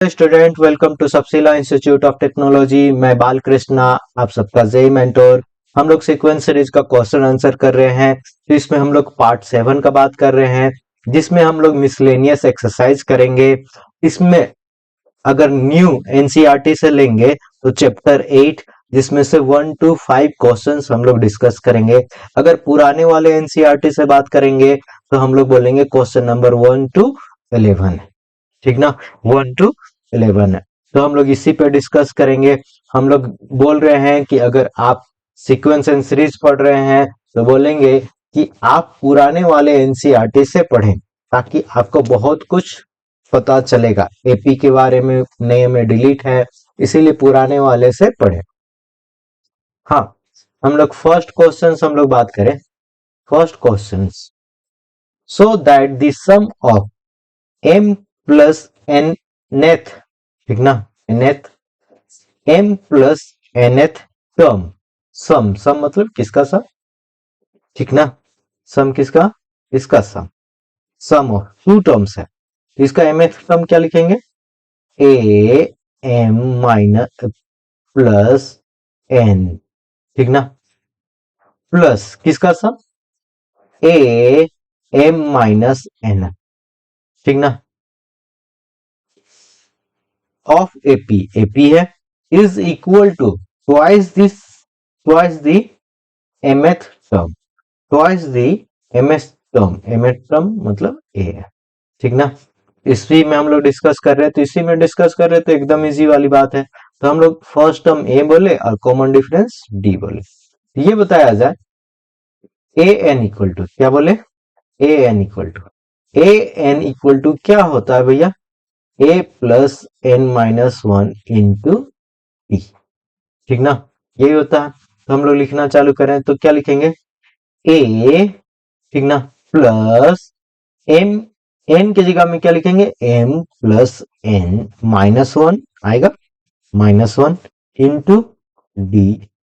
Student, welcome to Sabsila institute of technology. मैं बाल कृष्णा, आप सबका जेई मेंटोर। हम लोग सीक्वेंस सीरीज का क्वेश्चन आंसर कर रहे हैं। तो इसमें हम लोग पार्ट 7 का बात कर रहे हैं, जिसमें हम लोग मिसलेनियस एक्सरसाइज करेंगे। इसमें अगर न्यू एनसीईआरटी से लेंगे तो चैप्टर 8, जिसमें से 1 to 5 क्वेश्चंस हम लोग डिस्कस करेंगे। अगर पुराने वाले एनसीईआरटी से बात करेंगे तो हम लोग बोलेंगे क्वेश्चन नंबर 1 to 11, ठीक ना। 1 to 11 है, तो हम लोग इसी पे डिस्कस करेंगे। हम लोग बोल रहे हैं कि अगर आप सीक्वेंस एंड सीरीज पढ़ रहे हैं तो बोलेंगे कि आप पुराने वाले एनसीईआरटी से पढ़ें, ताकि आपको बहुत कुछ पता चलेगा। एपी के बारे में नए में डिलीट है, इसीलिए पुराने वाले से पढ़ें। हाँ, हम लोग फर्स्ट क्वेश्चन हम लोग बात करें। First question, so that the sum of m plus n nth, ठीक ना, nth m plus nth term, sum sum मतलब किसका सम, ठीक ना। सम किसका, इसका sum. Sum of two terms है, इसका mth टर्म क्या लिखेंगे, a m minus plus n, ठीक ना, प्लस किसका sum, a m minus n, ठीक ना, ऑफ एपी, एपी है, is equal to twice the mth term, twice the mth term, mth term मतलब a है, ठीक ना। इसी में हम लोग डिस्कस कर रहे हैं, तो इसी में डिस्कस कर रहे हैं, तो एकदम इजी वाली बात है। तो हम लोग फर्स्ट टर्म a बोले और कॉमन डिफरेंस d बोले। ये बताया जाए a n इक्वल टू क्या बोले, a n इक्वल टू क्या होता है भैया, a plus n minus 1 into T, ठीक ना, यही होता है। तो हम लोग लिखना चालू करें तो क्या लिखेंगे, a, ठीक ना, प्लस m, n की जगह में क्या लिखेंगे, m प्लस n माइनस 1 आएगा, माइनस 1 इंटू डी,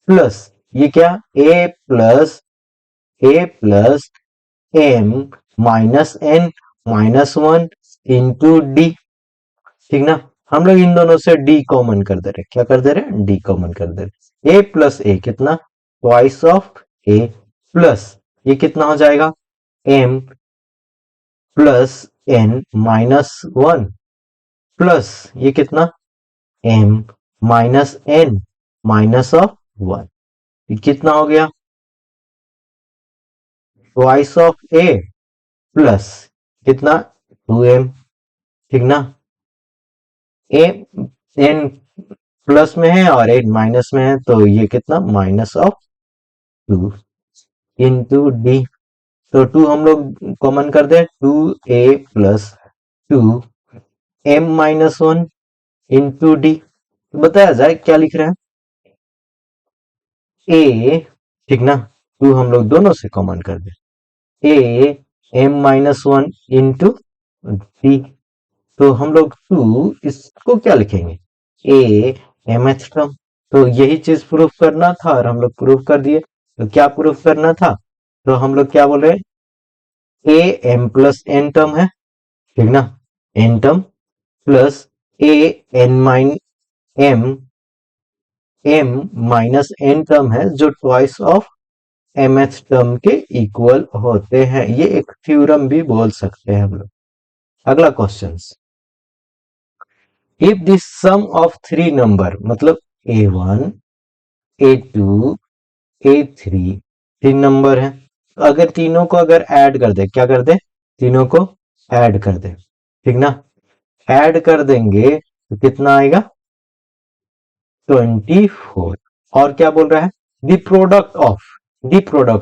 प्लस ये क्या, a plus m minus n minus 1 into D, ठीक ना। हम लोग इन दोनों से d कॉमन कर दे रहे, क्या कर दे रहे, d कॉमन कर दे रहे। a प्लस a कितना, ट्वाइस ऑफ a, प्लस ये कितना हो जाएगा, m plus n minus 1, plus ये कितना, m minus n minus of 1, ये कितना हो गया, ट्वाइस ऑफ a प्लस कितना, 2m, ठीक ना। n प्लस में है और n माइनस में है, तो ये कितना, माइनस ऑफ 2 इंटू डी। तो 2 हम लोग कॉमन कर दे, 2a plus 2m minus 1 into D. बताया जाए क्या लिख रहे हैं, a, ठीक ना, 2 हम लोग दोनों से कॉमन कर दे, a m minus 1 into D. तो हम लोग 2 इसको क्या लिखेंगे, a mth टर्म। तो यही चीज प्रूफ करना था और हम लोग प्रूफ कर दिए। तो क्या प्रूफ करना था, तो हम लोग क्या बोल रहे हैं, a m plus n term है, ठीक ना, n term plus a n mine m minus n term है, जो ट्वाइस ऑफ mth टर्म के इक्वल होते हैं। ये एक थ्योरम भी बोल सकते हैं हम लोग। अगला question, if this sum of 3 number, मतलब a1 a2 a3 3 नंबर है, अगर तीनों को अगर ऐड कर दे, क्या कर दे, तीनों को ऐड कर दे, ठीक ना, ऐड कर देंगे तो कितना आएगा, 24। और क्या बोल रहा है, the product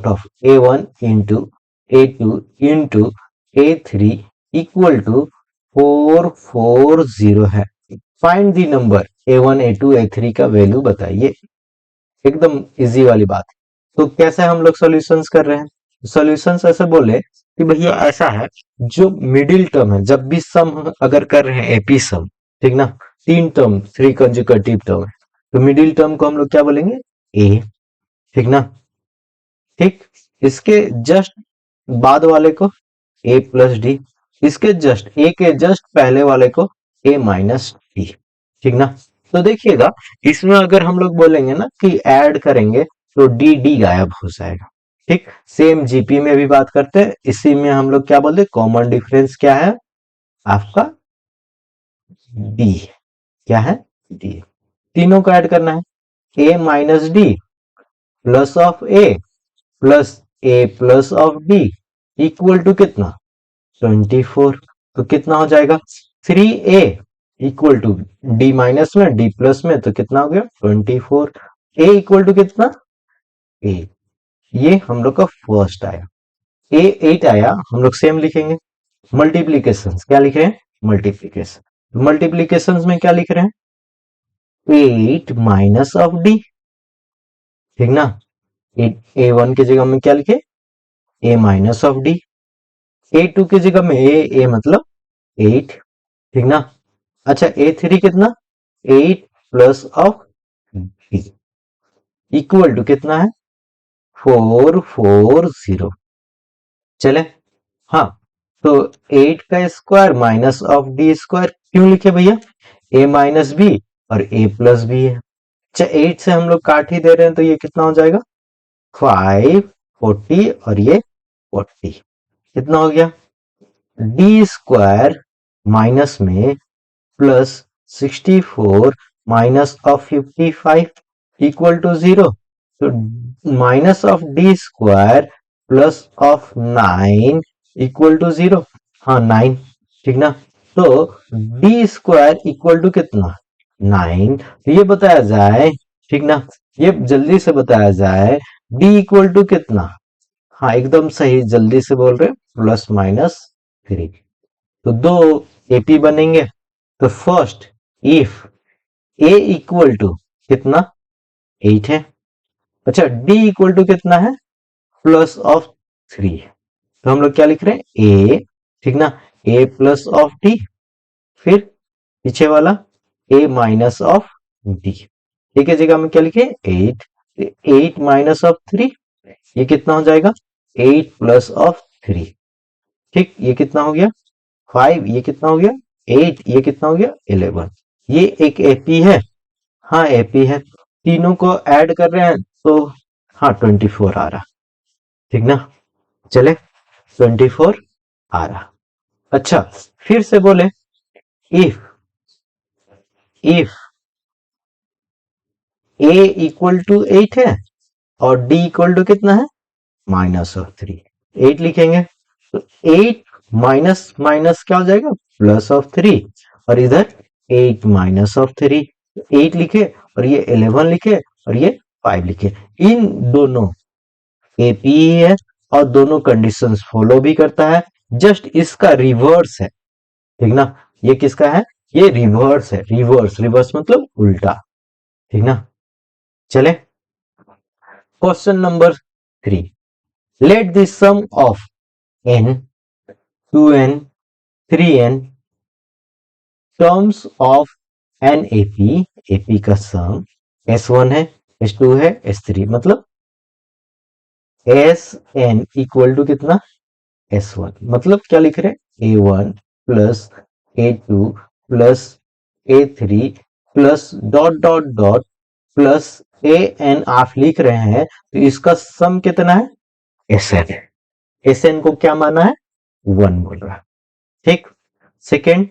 of a1 into a2 into a3 equal to 440 है। Find the number a1 a2 a3 का वैल्यू बताइए। एकदम इजी वाली बात। तो कैसे हम लोग सॉल्यूशंस कर रहे हैं, सॉल्यूशंस ऐसे बोले कि भैया ऐसा है, जो मिडिल टर्म है, जब भी सम अगर कर रहे हैं एपी सम, ठीक ना, 3 टर्म 3 कंसेक्यूटिव टर्म है, तो मिडिल टर्म को हम लोग क्या बोलेंगे, ए, ठीक ना, ठीक। इसके जस्ट बाद वाले को ए प्लस डी, इसके जस्ट ए के जस्ट पहले वाले को ए माइनस डी। ठीक ना। तो देखिएगा, इसमें अगर हम लोग बोलेंगे ना कि ऐड करेंगे तो डी डी गायब हो जाएगा। ठीक, सेम जीपी में भी बात करते हैं, इसी में हम लोग क्या बोलते हैं, कॉमन डिफरेंस क्या है आपका, डी। क्या है, डी। तीनों को ऐड करना है, A minus D plus of A plus A plus of D equal to कितना, 24। तो कितना हो जाएगा, 3a equal to D minus में डी प्लस में, तो कितना हो गया 24। ए इक्वल टू कितना, ए। ये हम लोग का फर्स्ट आया। ए 8 आया, हम लोग सेम लिखेंगे। मल्टीप्लीकेशन क्या लिख रहे हैं, मल्टीप्लीकेशन। मल्टीप्लीकेशन में क्या लिख रहे हैं, 8 माइनस ऑफ डी। ठीक ना। ए वन की जगह में क्या लिखे, A minus of D. A two की जगह में ए मतलब 8। ठीक ना। अच्छा, ए थ्री कितना, 8 plus of D equal to कितना है, 440। चले, हाँ। तो 8 का square minus of D square क्यों लिखे भैया, ए माइनस बी और ए प्लस बी है। अच्छा, 8 से हम लोग काट ही दे रहे हैं, तो ये कितना हो जाएगा, 540 और ये 40। कितना हो गया, डी स्क्वायर माइनस में plus 64 minus of 55 equal to 0। तो minus of D square plus of 9 equal to 0। हाँ 9। ठीक ना। तो डी स्क्वायर इक्वल टू कितना, 9। तो ये बताया जाए, ठीक ना, ये जल्दी से बताया जाए, डी इक्वल टू कितना। हाँ एकदम सही, जल्दी से बोल रहे, प्लस माइनस 3। तो दो एपी बनेंगे। तो first, if A equal to कितना, 8 है। अच्छा, डी इक्वल टू कितना है, प्लस ऑफ 3। तो हम लोग क्या लिख रहे हैं, ए। ठीक ना, ए प्लस ऑफ डी, फिर पीछे वाला ए माइनस ऑफ डी। ए की जगह में क्या लिखे, 8। 8 माइनस ऑफ 3, ये कितना हो जाएगा, 8 प्लस ऑफ 3। ठीक, ये कितना हो गया, 5। ये कितना हो गया, 8। ये कितना हो गया, 11। ये एक एपी है। हाँ एपी है, तीनों को ऐड कर रहे हैं तो हाँ 24 आ रहा। ठीक ना। चले, 24 आ रहा। अच्छा, फिर से बोले, इफ ए इक्वल टू 8 है और डी इक्वल टू कितना है, माइनस ऑफ 3। 8 लिखेंगे तो 8 माइनस माइनस क्या हो जाएगा, प्लस ऑफ 3। और इधर 8 माइनस ऑफ 3, 8 लिखे और ये 11 लिखे और ये 5 लिखे। इन दोनों एपी है और दोनों कंडीशंस फॉलो भी करता है, जस्ट इसका रिवर्स है। ठीक ना, ये किसका है, ये रिवर्स है। रिवर्स, रिवर्स मतलब उल्टा। ठीक ना। चले, question number 3, let the sum of n 2n 3n terms of an AP, AP का सम S1 है, S2 है, S3 मतलब Sn इक्वल टू कितना, S1 मतलब क्या लिख रहे हैं, A1 plus A2 plus A3 plus dot dot dot plus An आप लिख रहे हैं, तो इसका सम कितना है, Sn है। Sn को क्या माना है, 1 बोल रहा है। ठीक, सेकेंड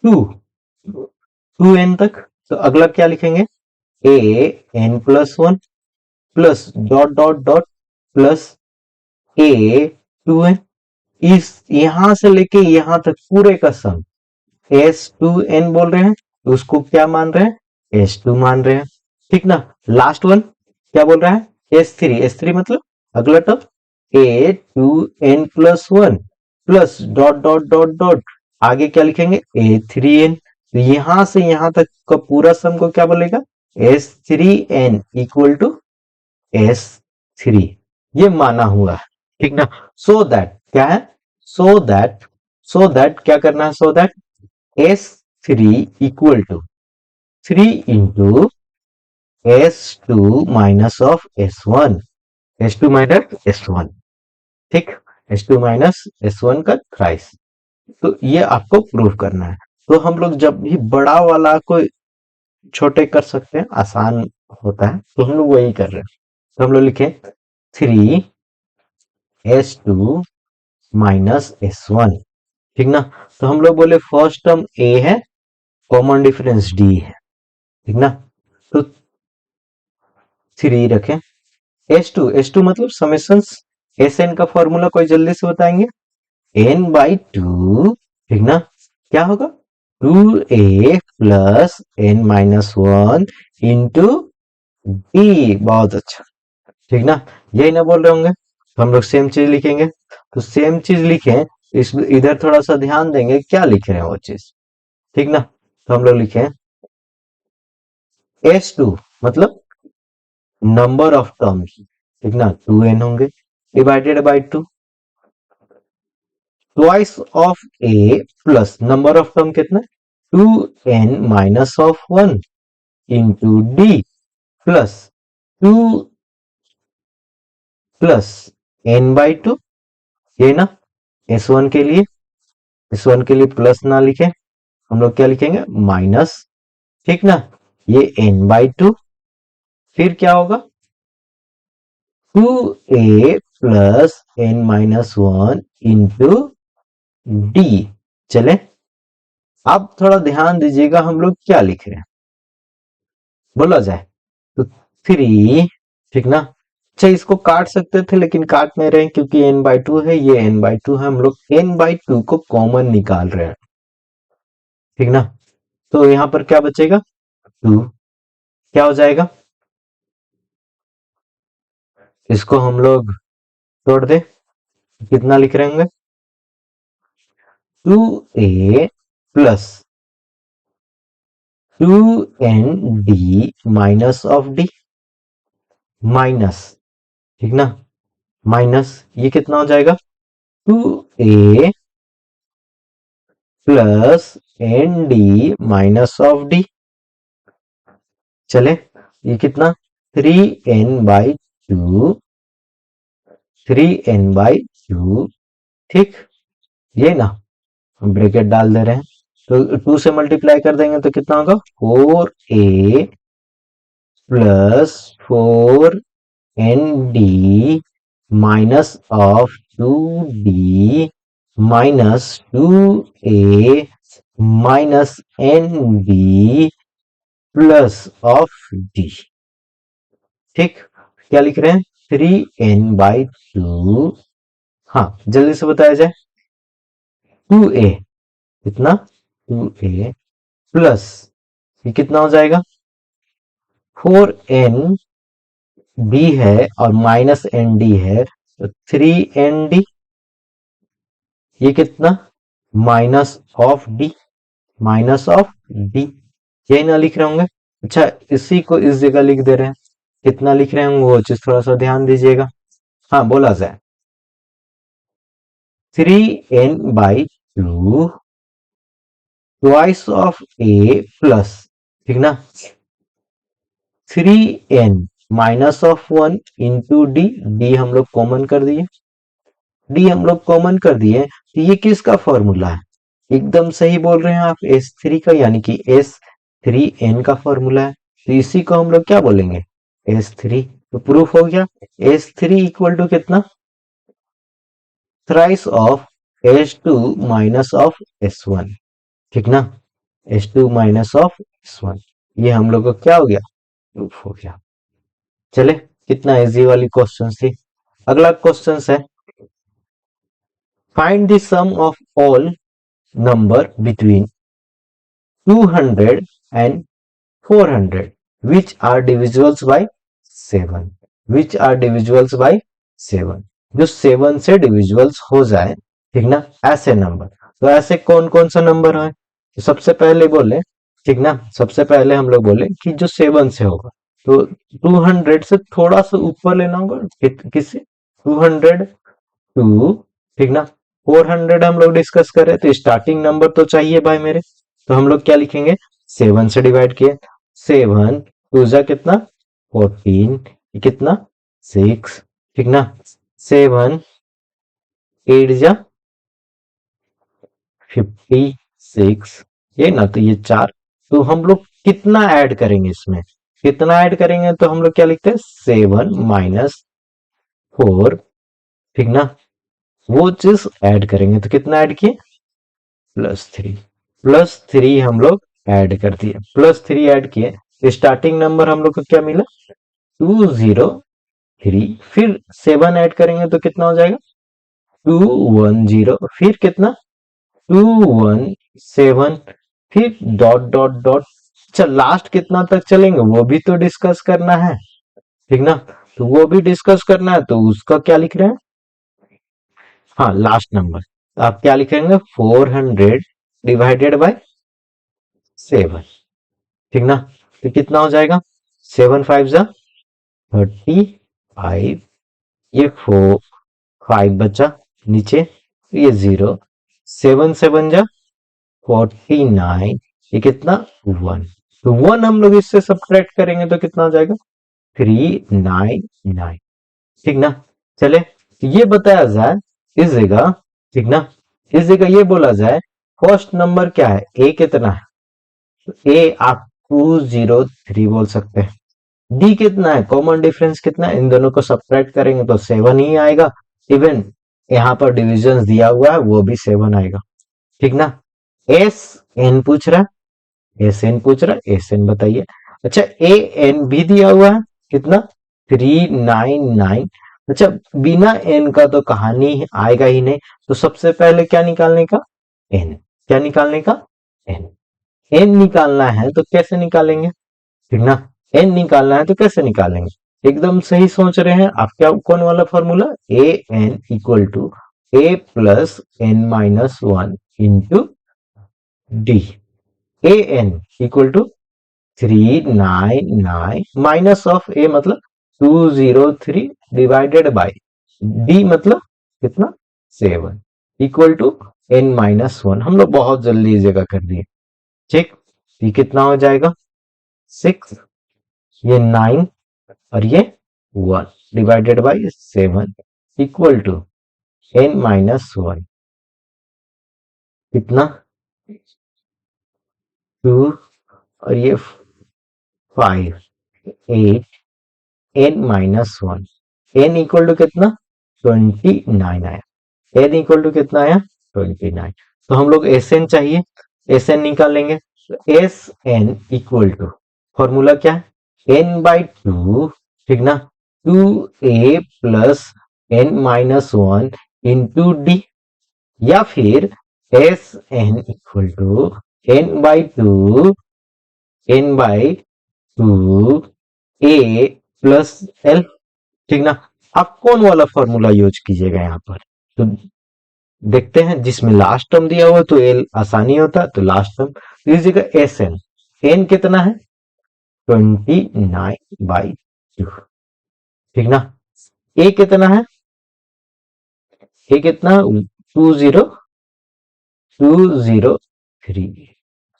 2n तक, तो अगला क्या लिखेंगे, an plus 1 plus dot dot dot plus a2n। इस यहां से लेके यहां तक पूरे का सम S2n बोल रहे हैं, तो उसको क्या मान रहे हैं, S2 मान रहे हैं। ठीक ना। लास्ट वन क्या बोल रहा है, S3। S3 मतलब अगला term A2n plus 1 plus dot dot dot dot आगे क्या लिखेंगे, A3n। तो यहां से यहां तक का पूरा सम को क्या बोलेगा, S3n इक्वल टू S3। ये माना हुआ है। ठीक ना। सो दैट क्या है, सो दैट क्या करना है, so that S3 equal to 3 into S2 minus of S1, S2 माइनस S1। ठीक, S2 माइनस S1 का थ्राइस। तो ये आपको प्रूव करना है। तो हम लोग जब भी बड़ा वाला को छोटे कर सकते हैं, आसान होता है, तो हम लोग वही कर रहे हैं। तो हम लोग लिखे 3s2 माइनस s1, ठीक ना। तो हम लोग बोले फर्स्ट टर्म a है, कॉमन डिफरेंस d है, ठीक ना। तो 3 रखें, S2 मतलब समेशन Sn का फॉर्मूला कोई जल्दी से बताएंगे, n/2, ठीक ना। क्या होगा, 2a plus n-1 into d। बहुत अच्छा, ठीक ना। यही ना बोल रहे होंगे, तो हम लोग सेम चीज लिखेंगे। तो सेम चीज लिखें, इस इधर थोड़ा सा ध्यान देंगे क्या लिख रहे हैं वो चीज, ठीक ना। तो हम लोग लिखें S2 मतलब नंबर ऑफ टर्म्स, ठीक ना, 2n होंगे, divided by 2, twice of a plus number of term कितना, 2n-1 into d plus 2 plus n/2, ये ना। S1 के लिए, S1 के लिए प्लस ना लिखे, हम लोग क्या लिखेंगे, माइनस, ठीक ना। ये n/2, फिर क्या होगा, 2a plus n-1 into d। चले, अब थोड़ा ध्यान दीजिएगा हम लोग क्या लिख रहे हैं, बोला जाए तो 3, ठीक ना। अच्छा, इसको काट सकते थे लेकिन काट नहीं रहे हैं क्योंकि n/2 है, ये n/2 है, हम लोग n/2 को कॉमन निकाल रहे हैं, ठीक ना। तो यहां पर क्या बचेगा, 2, क्या हो जाएगा, इसको हम लोग तोड़ दे, कितना लिख रहे होंगे, 2a plus 2n minus of d, minus, ठीक ना, माइनस, ये कितना हो जाएगा, 2a plus nd minus of d। चले, ये कितना, 3n/2, 3n/2, ठीक, ये ना, हम ब्रैकेट डाल दे रहे हैं, तो 2 से मल्टीप्लाई कर देंगे तो कितना होगा, 4a plus 4nd minus of 2d minus 2a minus nd plus of d, ठीक। क्या लिख रहे हैं, 3n/2, हाँ जल्दी से बताया जाए, 2a, कितना, 2a प्लस, ये कितना हो जाएगा, 4n d है और माइनस nd है, तो 3nd, ये कितना, minus of D, minus of D, यही ना लिख रहे होंगे। अच्छा, इसी को इस जगह लिख दे रहे हैं, कितना लिख रहे होंगे वो चीज थोड़ा सा ध्यान दीजिएगा। हाँ बोला जाए, 3n/2 twice of a plus, ठीक ना, 3n-1 इंटू डी, डी हम लोग कॉमन कर दिए, डी हम लोग कॉमन कर दिए, तो ये किसका फॉर्मूला है, एकदम सही बोल रहे हैं आप, S3 का, यानी कि S3n का फॉर्मूला है। तो इसी को हम लोग क्या बोलेंगे, S3। तो प्रूफ हो गया, S3 इक्वल टू कितना, thrice of S2 minus of S1, ठीक ना, S2 माइनस ऑफ S1, ये हम लोग को क्या हो गया, प्रूफ हो गया। चले, कितना इजी वाली क्वेश्चन थी। अगला क्वेश्चन है, find the sum of all number between 200 and 400 which are divisibles by 7, which are divisibles by 7, जो 7 से डिविजिबल्स हो जाए, ठीक ना, ऐसे नंबर। तो ऐसे कौन कौन सा नंबर है, तो सबसे पहले बोले, ठीक ना, सबसे पहले हम लोग बोले कि जो 7 से होगा, तो 200 से थोड़ा सा ऊपर लेना होगा, किससे, 202, ठीक ना। 400 हम लोग डिस्कस कर रहे थे, स्टार्टिंग नंबर तो चाहिए भाई मेरे, तो हम लोग क्या लिखेंगे, 7 से डिवाइड किए, 7 टू जा कितना, 14, कितना, 6, ठीक ना, 7 8 जा 56, ये ना, तो ये 4। तो हम लोग कितना ऐड करेंगे इसमें, कितना ऐड करेंगे, तो हम लोग क्या लिखते हैं 7 माइनस 4, ठीक ना, वो चीज ऐड करेंगे। तो कितना ऐड किए, +3, +3 हम लोग ऐड कर दिए, +3 ऐड किए। स्टार्टिंग नंबर हम लोग को क्या मिला, 203। फिर 7 ऐड करेंगे तो कितना हो जाएगा, 210। फिर कितना, 217। फिर डॉट डॉट डॉट। अच्छा, लास्ट कितना तक चलेंगे वो भी तो डिस्कस करना है, ठीक ना, तो वो भी डिस्कस करना है, तो उसका क्या लिख रहे हैं, हाँ लास्ट नंबर। तो आप क्या लिखेंगे, 400 डिवाइडेड बाय 7, ठीक ना। तो कितना हो जाएगा, 7 5 जा 35, ये 5 बचा नीचे, ये 0, 7 7 जा 49, ये कितना 1। तो 1 हम लोग इससे सब्ट्रैक्ट करेंगे तो कितना हो जाएगा, 399, ठीक ना। चले, तो ये बताया जाए इस जगह, ठीक ना, इस जगह ये बोला जाए फर्स्ट नंबर क्या है, ए कितना है, तो ए आप 203 बोल सकते हैं। डी कितना है, कॉमन डिफरेंस कितना है, इन दोनों को सब्ट्रैक्ट करेंगे तो 7 ही आएगा। इवन यहाँ पर डिविजन दिया हुआ है वो भी 7 आएगा, ठीक ना। एस एन पूछ रहा है, एस एन पूछ रहा है, एस एन बताइए। अच्छा, ए एन भी दिया हुआ है, कितना 399। अच्छा, बिना एन का तो कहानी आएगा ही नहीं, तो सबसे पहले क्या निकालने का, एन। क्या निकालने का, एन। एन निकालना है तो कैसे निकालेंगे, ठीक ना, एन निकालना है तो कैसे निकालेंगे, एकदम सही सोच रहे हैं आप। क्या, कौन वाला formula, A N equal to A plus N minus 1 into D. A N equal to 399 minus of A मतलब 203 डिवाइडेड बाय डी मतलब कितना 7 इक्वल टू n-1। हम लोग बहुत जल्दी इस जगह कर दिए, ठीक। ये कितना हो जाएगा 6, ये 9 और ये 1 divided bye 7 equal to n-1, कितना 2 और ये 5, 8, n-1, n इक्वल टू कितना 29 आया, n इक्वल टू कितना आया 29। तो हम लोग एस एन चाहिए, एस एन निकालेंगे। S N equal to, formula क्या है, n/2, ठीक ना, 2a plus n-1 into D, या फिर S N equal to n/2, n/2 a plus L, ठीक ना। आप कौन वाला फॉर्मूला यूज कीजिएगा यहाँ पर, तो देखते हैं, जिसमें लास्ट टर्म दिया हुआ तो एल आसानी होता है, तो लास्ट टर्म, तो इस जगह एस एन, एन कितना है 29/2, ठीक ना। ए कितना है, ए कितना 203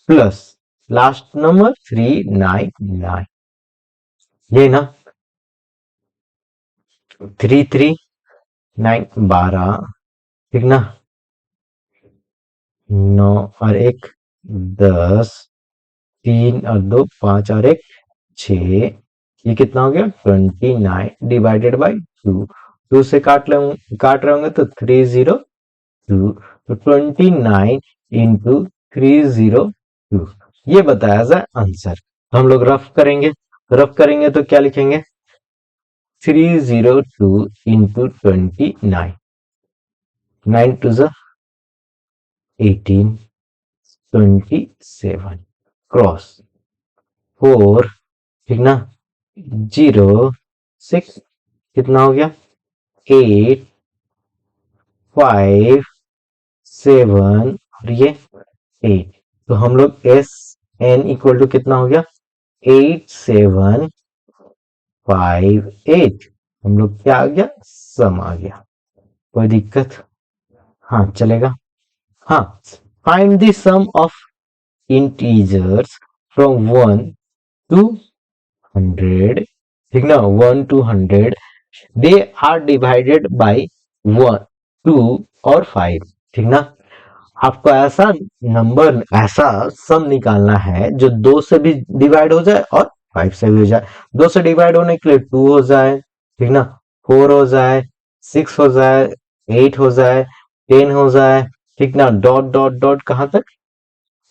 प्लस लास्ट नंबर 399, ये ना 339 12, ठीक ना, 9 और 1 10, 3 और 2 5 और 1 6, ये कितना हो गया 29 डिवाइडेड बाई 2, 2 से काट रहे होंगे तो 302, तो 29 इंटू 302, ये बताया जाए आंसर। हम लोग रफ करेंगे, रफ करेंगे तो क्या लिखेंगे 302 इंटू 29, 9 टू 18, 27 क्रॉस 4, ठीक ना, 0 6, कितना हो गया 8 5 7 और ये 8, तो हम लोग एस एन इक्वल टू कितना हो गया 8758, हम लोग क्या आ गया सम आ गया, कोई दिक्कत, हाँ चलेगा। हाँ, find the sum of integers from 1 to 100, ठीक ना, 1 to 100, they are divided by 1 2 और 5, ठीक ना। आपको ऐसा नंबर, ऐसा सम निकालना है जो 2 से भी डिवाइड हो जाए और 5 से भी हो जाए। 2 से डिवाइड होने के लिए 2 हो जाए, ठीक ना, 4 हो जाए, 6 हो जाए, 8 हो जाए, 10 हो जाए, ठीक ना, डॉट डॉट डॉट कहां तक,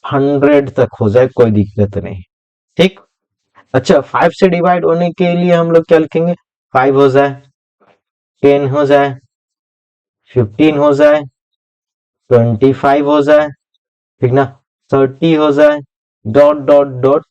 100 तक हो जाए, कोई दिक्कत नहीं। ठीक। अच्छा, 5 से डिवाइड होने के लिए हम लोग क्या लिखेंगे, 5 हो जाए, 10 हो जाए, 15 हो जाए, 25 हो जाए, ठीक ना, 30 हो जाए, डॉट डॉट डॉट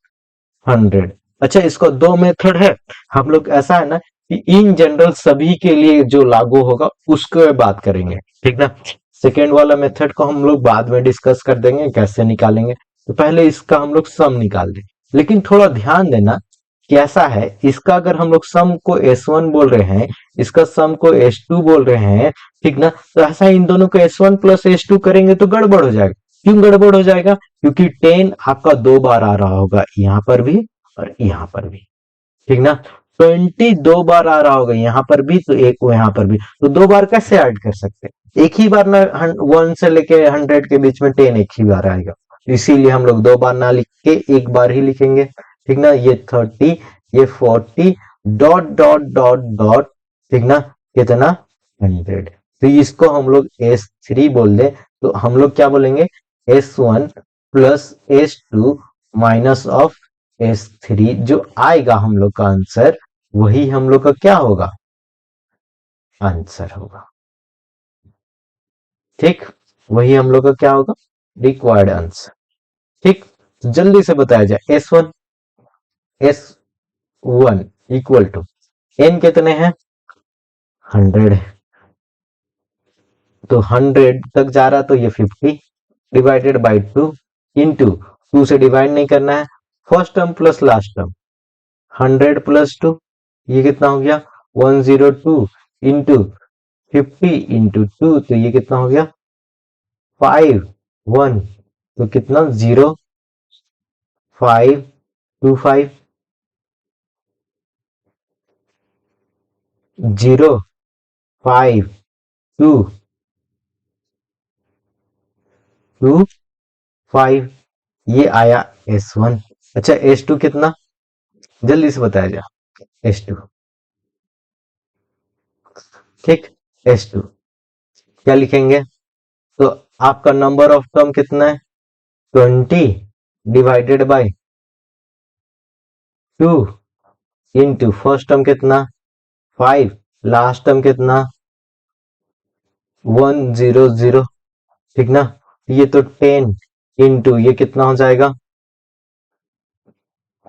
100। अच्छा, इसका दो मेथड है। हम लोग ऐसा है ना कि इन जनरल सभी के लिए जो लागू होगा उसको बात करेंगे, ठीक ना। सेकेंड वाला मेथड को हम लोग बाद में डिस्कस कर देंगे कैसे निकालेंगे। तो पहले इसका हम लोग सम निकाल दें। लेकिन थोड़ा ध्यान देना, कैसा है इसका, अगर हम लोग सम को S1 बोल रहे हैं, इसका सम को S2 बोल रहे हैं, ठीक ना, तो ऐसा इन दोनों को S1 प्लस S2 करेंगे तो गड़बड़ हो जाएगा। क्यों गड़बड़ हो जाएगा, क्योंकि 10 आपका 2 बार आ रहा होगा, यहां पर भी और यहां पर भी, ठीक ना। 20 2 बार आ रहा होगा, यहां पर भी तो एक यहां पर भी, तो 2 बार कैसे ऐड कर सकते हैं, एक ही बार ना, 1 से लेके 100 के बीच में 10 एक ही बार आएगा। इसीलिए हम लोग 2 बार ना लिख के एक बार ही लिखेंगे, ठीक ना। ये 30, ये 40, डॉट डॉट डॉट डॉट, ठीक ना, कितना, 100। तो इसको हम लोग S3 बोल दे, तो हम लोग क्या बोलेंगे, S1 plus S2 minus of S3, जो आएगा हम लोग का आंसर, वही हम लोग का क्या होगा, आंसर होगा। ठीक, वही हम लोग का क्या होगा, रिक्वायर्ड आंसर। ठीक, तो जल्दी से बताया जाए, S1 इक्वल टू, n कितने हैं, 100 है, तो 100 तक जा रहा, तो ये 50 डिवाइडेड बाई 2 इंटू, 2 से डिवाइड नहीं करना है, first term plus last term, 100 plus 2, ये कितना हो गया, 102 इंटू 50 इंटू 2, तो ये कितना हो गया, 5 1, तो कितना, 0 5 2 5, 0 5 2 2 5, ये आया S1। अच्छा, S2 कितना, जल्दी से बताया जा, S2, ठीक, S2 क्या लिखेंगे, तो आपका नंबर ऑफ टर्म कितना है, 20 divided by 2 into first term कितना, 5, लास्ट टर्म कितना, 100, ठीक ना। ये तो 10 इंटू ये कितना हो जाएगा,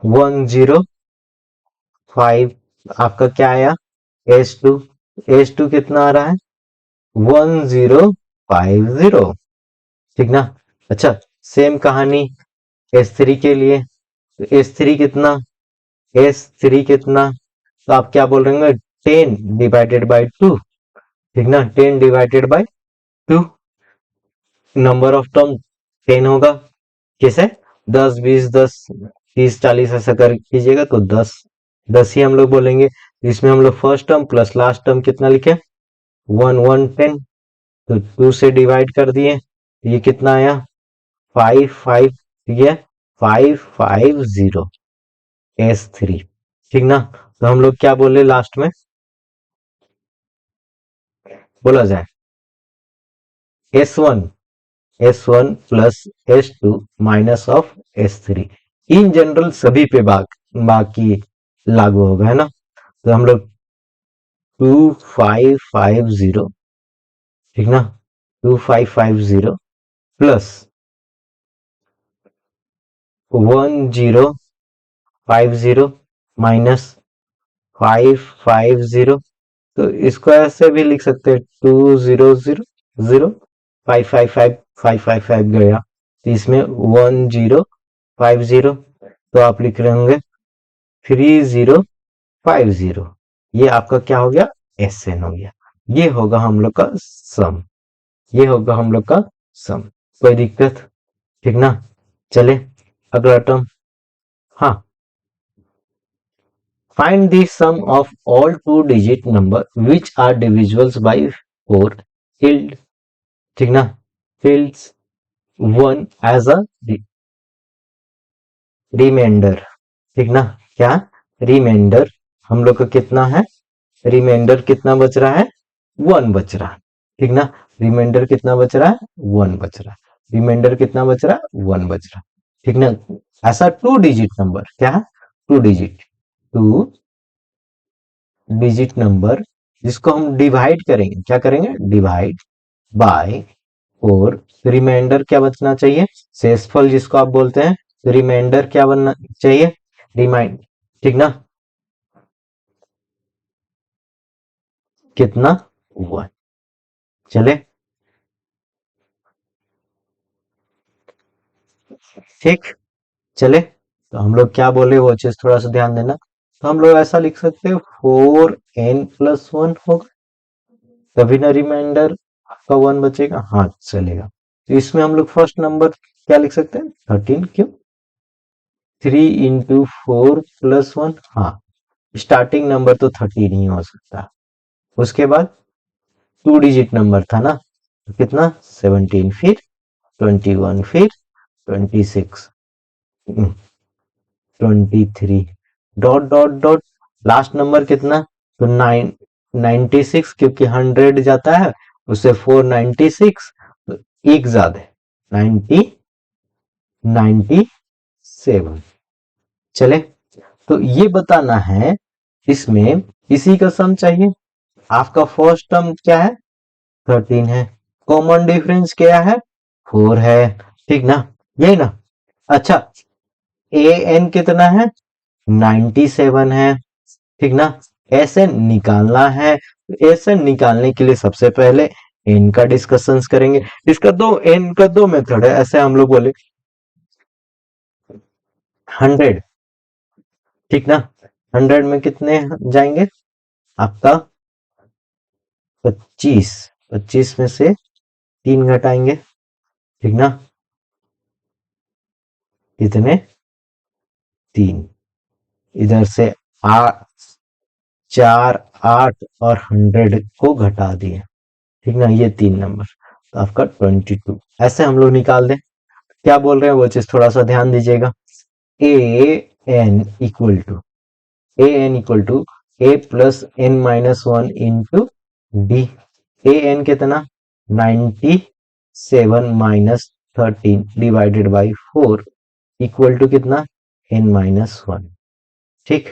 105, आपका क्या आया, S2, S2 कितना आ रहा है, 1050, ठीक ना। अच्छा, सेम कहानी S3 के लिए, तो S3 कितना, तो आप क्या बोल रहे हैं, 10 डिवाइडेड बाई 2, ठीक ना, 10 divided by 2, number of term 10 होगा, कैसे, 10 20 10 30 40 ऐसा कर कीजिएगा, तो 10 10 ही हम लोग बोलेंगे। इसमें हम लोग first term plus last term कितना लिखे, 1 तो 2 से डिवाइड कर दिए, ये कितना आया, 5 ये 550, S3, ठीक ना। तो हम लोग क्या बोले लास्ट में, बोला जाए S1 S1 plus S2 minus of S3, in general सभी पे बाकी लागू होगा, है ना। तो हम लोग 2550, ठीक ना, 2550 प्लस 1050 माइनस 550, तो इसको ऐसे भी लिख सकते हैं, 2000 555 गया, तो इसमें 1050, तो आप लिख रहे होंगे 3050, ये आपका क्या हो गया, SN हो गया। ये होगा हम लोग का सम, ये होगा हम लोग का सम, कोई दिक्कत, ठीक ना। चले अगला टर्म, हाँ, find the sum of all two-digit number which are divisibles by 4 filled, ठीक ना, fields, one as a remainder, ठीक ना। क्या रिमाइंडर हम लोग का कितना है, रिमाइंडर कितना बच रहा है, वन बच रहा है, ठीक ना। रिमाइंडर कितना बच रहा है, वन बच रहा है, रिमाइंडर कितना बच रहा है, वन बच रहा है, ठीक ना। ऐसा टू डिजिट नंबर, क्या है, two digit, two digit number जिसको हम डिवाइड करेंगे, क्या करेंगे, डिवाइड बाय फोर। रिमाइंडर क्या बचना चाहिए, शेषफल जिसको आप बोलते हैं, रिमाइंडर क्या बनना चाहिए, रिमाइंड, ठीक ना, कितना, वन। चले, ठीक, चले। तो हम लोग क्या बोले वो चीज थोड़ा सा ध्यान देना। तो हम लोग ऐसा लिख सकते हैं, फोर एन प्लस वन होगा, तभी ना रिमाइंडर का वन बचेगा, हाँ चलेगा। तो इसमें हम लोग फर्स्ट नंबर क्या लिख सकते हैं, 13, क्यों, 3 into 4 + 1, हाँ, स्टार्टिंग नंबर तो 13 ही हो सकता। उसके बाद टू डिजिट नंबर था ना, तो कितना, 17, फिर 21, फिर 26, 23, dot dot dot, last number कितना, तो 96, क्योंकि 100 जाता है उससे 496, तो एक ज्यादा है, 97। चले, तो ये बताना है, इसमें इसी का सम चाहिए। आपका फर्स्ट टर्म क्या है, 13 है, कॉमन डिफरेंस क्या है, 4 है, ठीक ना, यही ना। अच्छा, ए एन कितना है, 97 है, ठीक ना। एस एन निकालना है, तो एस एन निकालने के लिए सबसे पहले एन का डिस्कशंस करेंगे। इसका दो, एन का दो मेथड है, ऐसे हम लोग बोले 100, ठीक ना। 100 में कितने जाएंगे, आपका 25, 25 में से 3 घटाएंगे, ठीक ना, कितने, 3, इधर से 8, 4, 8 और 100 को घटा दिए, ठीक ना, ये 3 नंबर, तो आपका 22। ऐसे हम लोग निकाल दें, क्या बोल रहे हैं वो चीज थोड़ा सा ध्यान दीजिएगा। A N equal to, A N equal to A plus N minus one into D. A N कितना, 97 minus 13 divided by 4 equal to कितना, एन माइनस वन, ठीक।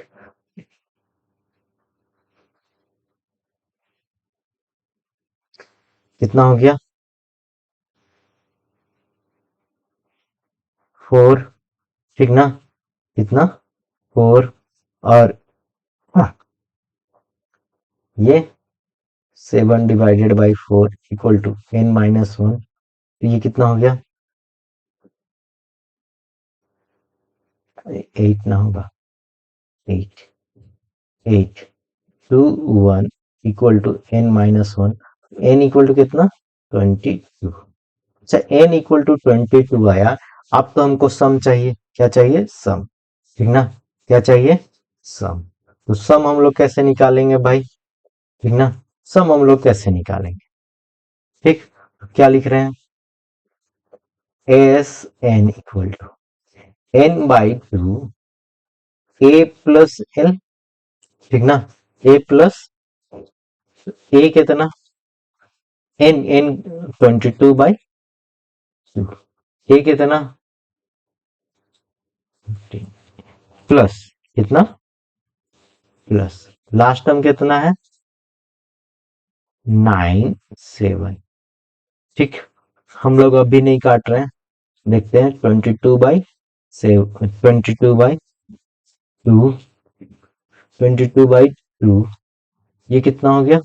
कितना हो गया, 4, ठीक ना, कितना, 4, और हाँ, ये 7 divided by 4 equal to N minus one, तो ये कितना हो गया, 8 ना होगा, 8, 8, 2, 1 equal to N minus one, N equal to कितना, 22। अच्छा, एन इक्वल टू 22 आया, अब तो हमको सम चाहिए, क्या चाहिए, सम, ठीक ना, क्या चाहिए, सम। तो सम हम लोग कैसे निकालेंगे भाई, ठीक ना, सम हम लोग कैसे निकालेंगे, ठीक। तो क्या लिख रहे हैं, S N equal to N by two A plus L, ठीक ना, ए प्लस ए कितना, एन एन 22/2, ए कितना, प्लस कितना, प्लस लास्ट टर्म कितना है, 97, ठीक। हम लोग अभी नहीं काट रहे हैं, देखते हैं, 22/2, 22/2, ये कितना हो गया,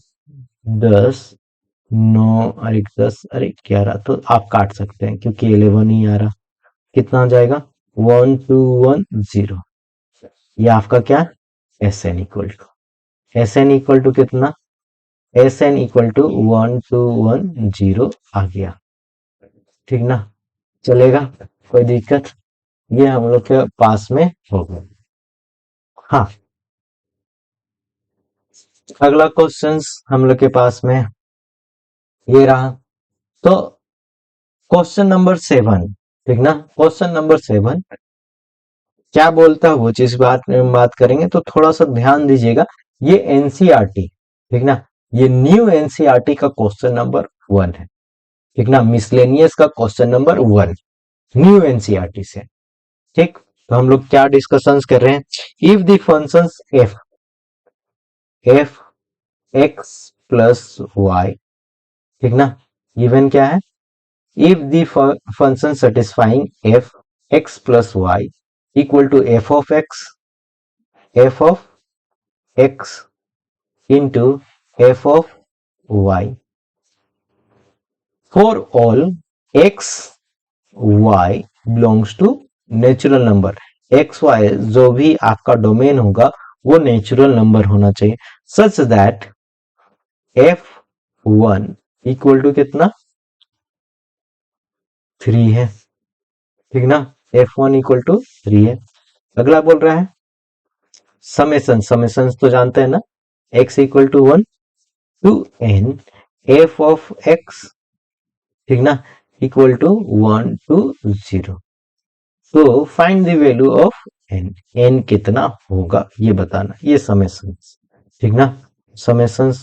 10, 9, अरे 10, अरे 11, तो आप काट सकते हैं क्योंकि 11 ही आ रहा, कितना आ जाएगा, 1210, ये आपका क्या, S N equal to, S N equal to कितना, एस एन इक्वल टू 1210 आ गया, ठीक ना, चलेगा, कोई दिक्कत, ये हम लोग के पास में हो गया। हाँ, अगला क्वेश्चंस हम लोग के पास में ये रहा। तो क्वेश्चन नंबर 7, ठीक ना। क्वेश्चन नंबर 7 क्या बोलता है वो चीज बात करेंगे, तो थोड़ा सा ध्यान दीजिएगा। ये एनसीईआरटी, ठीक ना, ये न्यू एनसीईआरटी का क्वेश्चन नंबर 1 है, ठीक ना। मिसलेनियस का क्वेश्चन नंबर 1 न्यू एनसीईआरटी से, ठीक। तो हम लोग क्या डिस्कशंस कर रहे हैं, if the functions F F X plus Y, ठीक ना, गिवन क्या है, if the function satisfying F X plus Y equal to F of X into f of y for all x y belongs to natural number. X Y जो भी आपका domain होगा वो natural number होना चाहिए, such that f1 equal to कितना 3 है, ठीक ना। f1 इक्वल टू 3 है। अगला बोल रहा है समेशन, समेशन तो जानते हैं ना, x equal to 1 to n f of x, ठीक ना, इक्वल टू 1 टू 0। तो find the value of n, n कितना होगा ये बताना, ये समेशन, ठीक ना। समेशन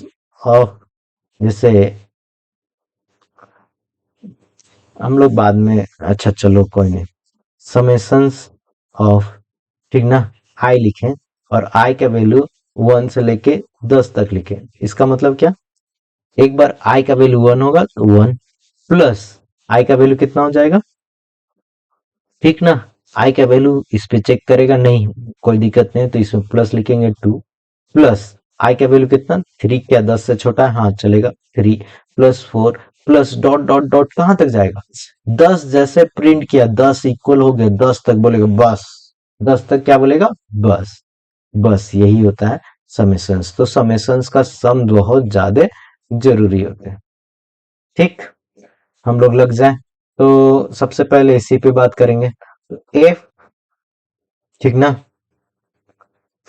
ऑफ, जैसे हम लोग बाद में, अच्छा चलो कोई नहीं, समेशंस ऑफ, ठीक ना, आई लिखें और आई का वैल्यू 1 से लेके 10 तक लिखें। इसका मतलब क्या, एक बार आई का वैल्यू 1 होगा तो 1 प्लस आई का वैल्यू कितना हो जाएगा, ठीक ना। आई का वैल्यू इस पे चेक करेगा, नहीं कोई दिक्कत नहीं, तो इसमें प्लस लिखेंगे 2 प्लस आई का वैल्यू कितना 3, क्या 10 से छोटा है, हाँ चलेगा 3 plus 4 plus dot dot dot कहां तक जाएगा 10, जैसे प्रिंट किया 10 इक्वल हो गया 10 तक बोलेगा बस, 10 तक क्या बोलेगा बस, बस यही होता है समेशंस। तो समेशंस का सम बहुत ज्यादा जरूरी होते हैं, ठीक। हम लोग लग जाए तो सबसे पहले इसी पे बात करेंगे, तो एफ, ठीक ना,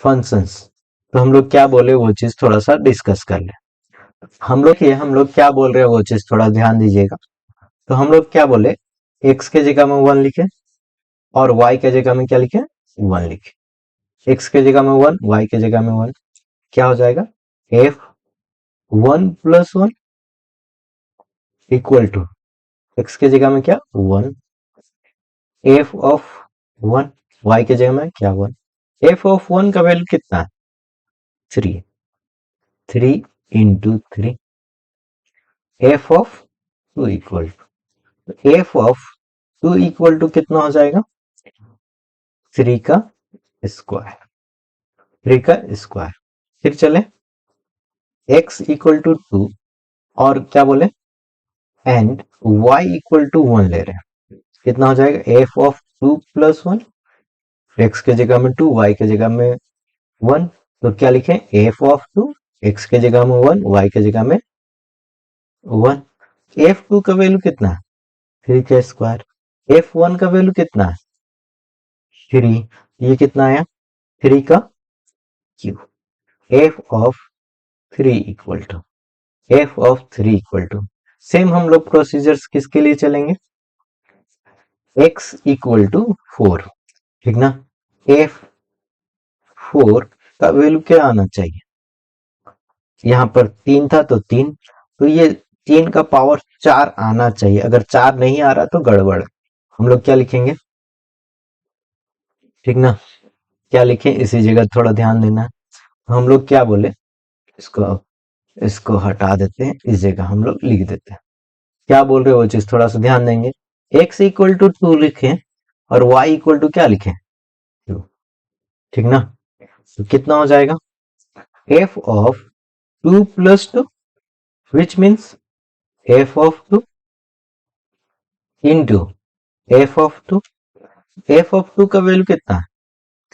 फंक्शंस, तो हम लोग क्या बोले वो चीज थोड़ा सा डिस्कस कर ले। हम लोग क्या बोल रहे हैं वो चीज थोड़ा ध्यान दीजिएगा। तो हम लोग क्या बोले, एक्स के जगह में 1 लिखे और वाई के जगह में क्या लिखे 1 लिखे, एक्स के जगह में 1 वाई के जगह में 1, क्या हो जाएगा F 1 plus 1 equal to X के जगह में क्या 1, एफ ऑफ 1 वाई के जगह में क्या 1, एफ ऑफ 1 का वैल्यू कितना है 3, 3 into 3, F of 2 equal to, F of 2 equal to कितना हो जाएगा 3 का स्क्वायर, 3 का स्क्वायर। फिर चले x इक्वल टू 2 और क्या बोले एंड y इक्वल टू 1 ले रहे हैं, कितना हो जाएगा f ऑफ 2 प्लस 1, x के जगह में 2 y के जगह में 1, तो क्या लिखें f ऑफ 2, x के जगह में 1 y के जगह में 1, f2 का वैल्यू कितना है 3 का स्क्वायर, f1 का वैल्यू कितना है 3, ये कितना आया 3 का cube, f of 3 equal to, f of 3 equal to, same हम लोग प्रोसीजर्स किसके लिए चलेंगे, x इक्वल टू 4, ठीक ना, f4 का वैल्यू क्या आना चाहिए, यहाँ पर 3 था तो 3, तो ये 3 का पावर 4 आना चाहिए, अगर 4 नहीं आ रहा तो गड़बड़। हम लोग क्या लिखेंगे, ठीक ना, क्या लिखें इसी जगह थोड़ा ध्यान देना है। हम लोग क्या बोले, इसको इसको हटा देते हैं, इस जगह हम लोग लिख देते हैं, क्या बोल रहे हो वो चीज थोड़ा सा ध्यान देंगे। x इक्वल टू 2 लिखें और y इक्वल टू क्या लिखें 2, ठीक ना, तो कितना हो जाएगा f of 2 plus 2 which means f of 2 into f of 2, f of 2 का वैल्यू कितना है